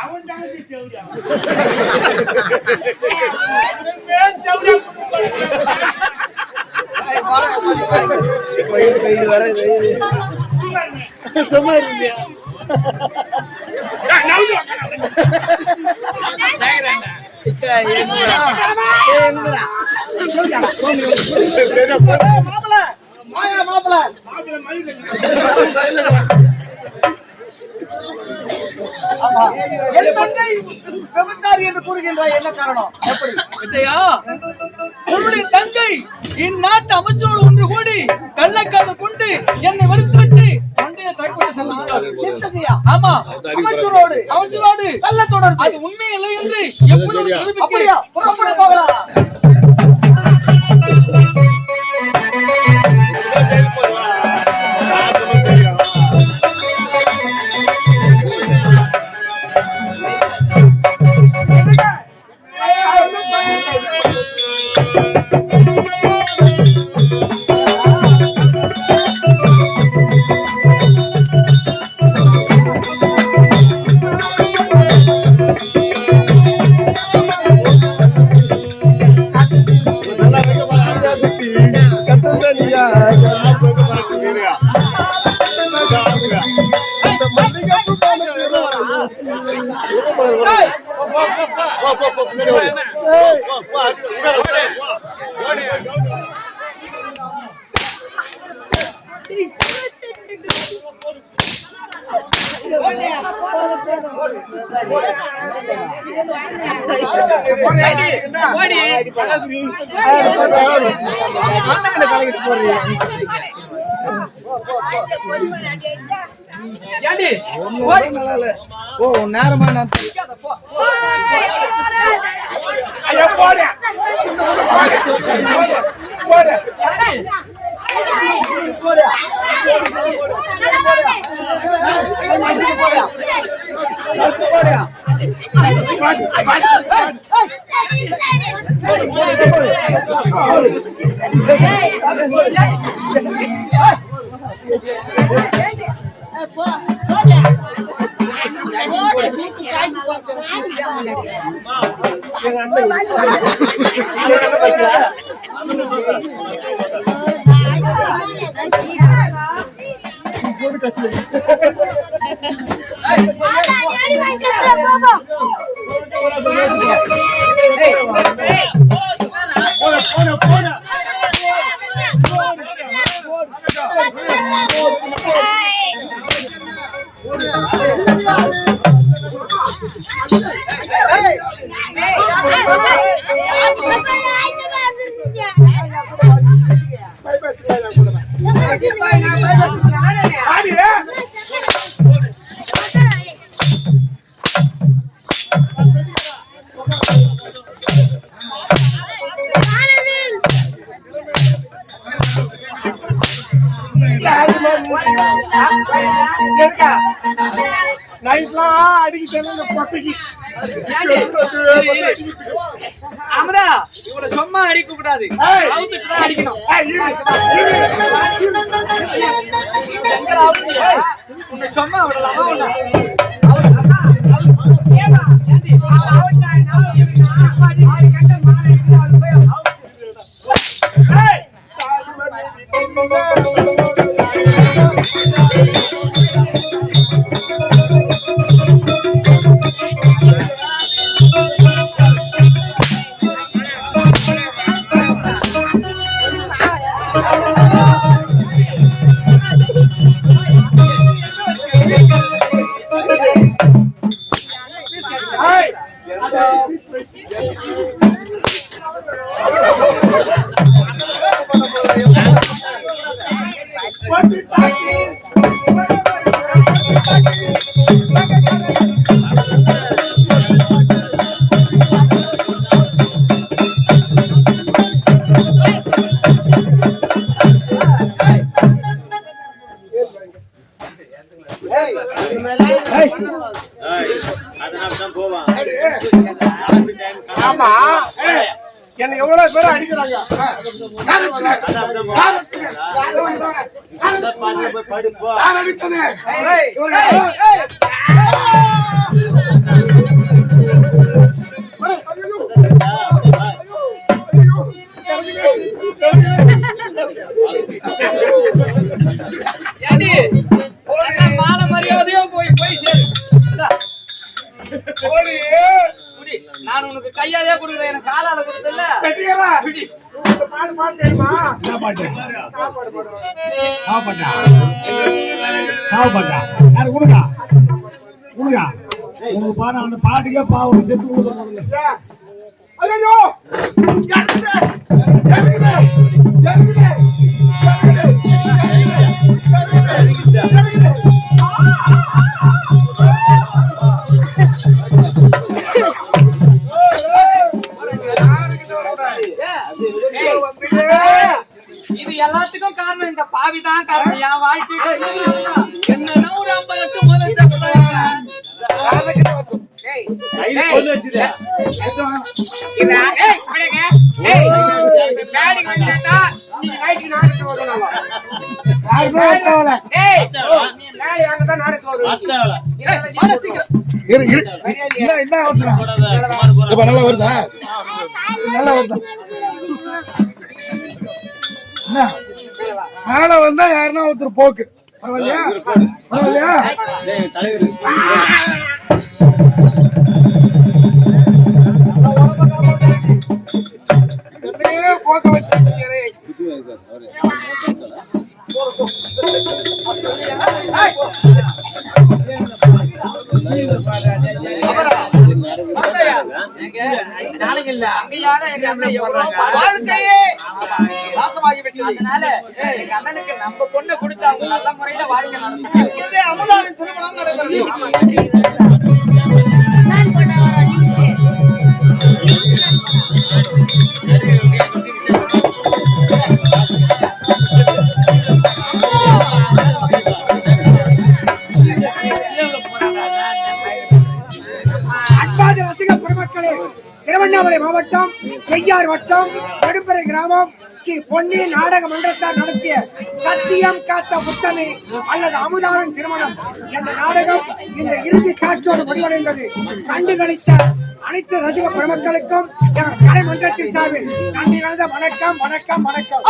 அவன் தானே செவுடா. சும்மா இல்லையா? மாப்பிள, மாயா மாப்பிள. ஆமா, என் தங்கை விபச்சாரி என்று கூறுகின்றாய், என்ன காரணம்? எப்படி? விஜயா, உன்னுடைய தங்கை இந்நாட்டு அமைச்சரோடு ஒன்று கூடி கள்ளக்காத கொண்டு என்னை வெறுத்துவிட்டு பண்டைய தகவலை செல்லுகிறார். என் தங்கையா? ஆமா, அமைச்சரோடு கள்ள தொடர்பு. அது உண்மை இல்லை என்று எப்பொழுது தெரிவிக்கிறேன். அப்படியா? புறப்பட போகலாம். ஓ நேரமா நான் நைட்லாம் அடிக்கிட்டு அமரா இவரை சும்மா அடிக்க கூடாது, அடிக்கணும். சும்மா விடலாமா? ஆமா, என்ன எவ்வளவு பேர் அடிக்கிறாங்க. மான மரியாதையும் போய் போய் சேரு. நான் உனக்கு கையாலே கொடுக்குறேன், எனக்கு காலால கொடுத்தல. பாட்டு பாட்டு தெரியுமா? சாப்பிட்டா யாரு கொடுங்க கொடுங்க உங்க பாரு அந்த பாட்டுக்கே பாவம் செத்து கொடுக்க. ஐயோ இது எல்லாத்துக்கும் காரணம் இந்த பாவிதான் காரணம். என் வாழ்க்கை என்ன ஒரு 50 லட்சம் நல்லா வருதா? நல்லா வருதா? மேல வந்தா யாருன்னா ஒருத்தர் போக்கு பரவாயில்லையா? பரவாயில்லையா? இல்ல அங்கேயால எங்க அண்ணன் எவ்வளவு வாழ்க்கையே நாசமாகிவிட்டது. அதனால எங்க அண்ணனுக்கு நம்ம பொண்ணை கொடுத்து அவங்க நல்ல முறையில வாழ்க்கை நடத்தணும். இப்பொழுதே அமுதாவின் திருமணம் நடைபெறுகிறது. அன்பாத ரசிக பெருமக்களே, திருவண்ணாமலை மாவட்டம் செய்யார் வட்டம் நடுப்பறை கிராமம் ஸ்ரீ பொன்னி நாடக மன்றத்தார் நடத்திய சத்தியம் காத்த புத்தமி அல்லது அமுதாவின் திருமணம் என்ற நாடகம் இந்த இறுதி காட்சியோடு முடிவடைந்தது. கண்டுகளித்த அனைத்து ரசிக பெருமக்களுக்கும் எங்கள் கலை மன்றத்தின் சார்பில் நன்றி கலந்த வணக்கம் வணக்கம் வணக்கம்.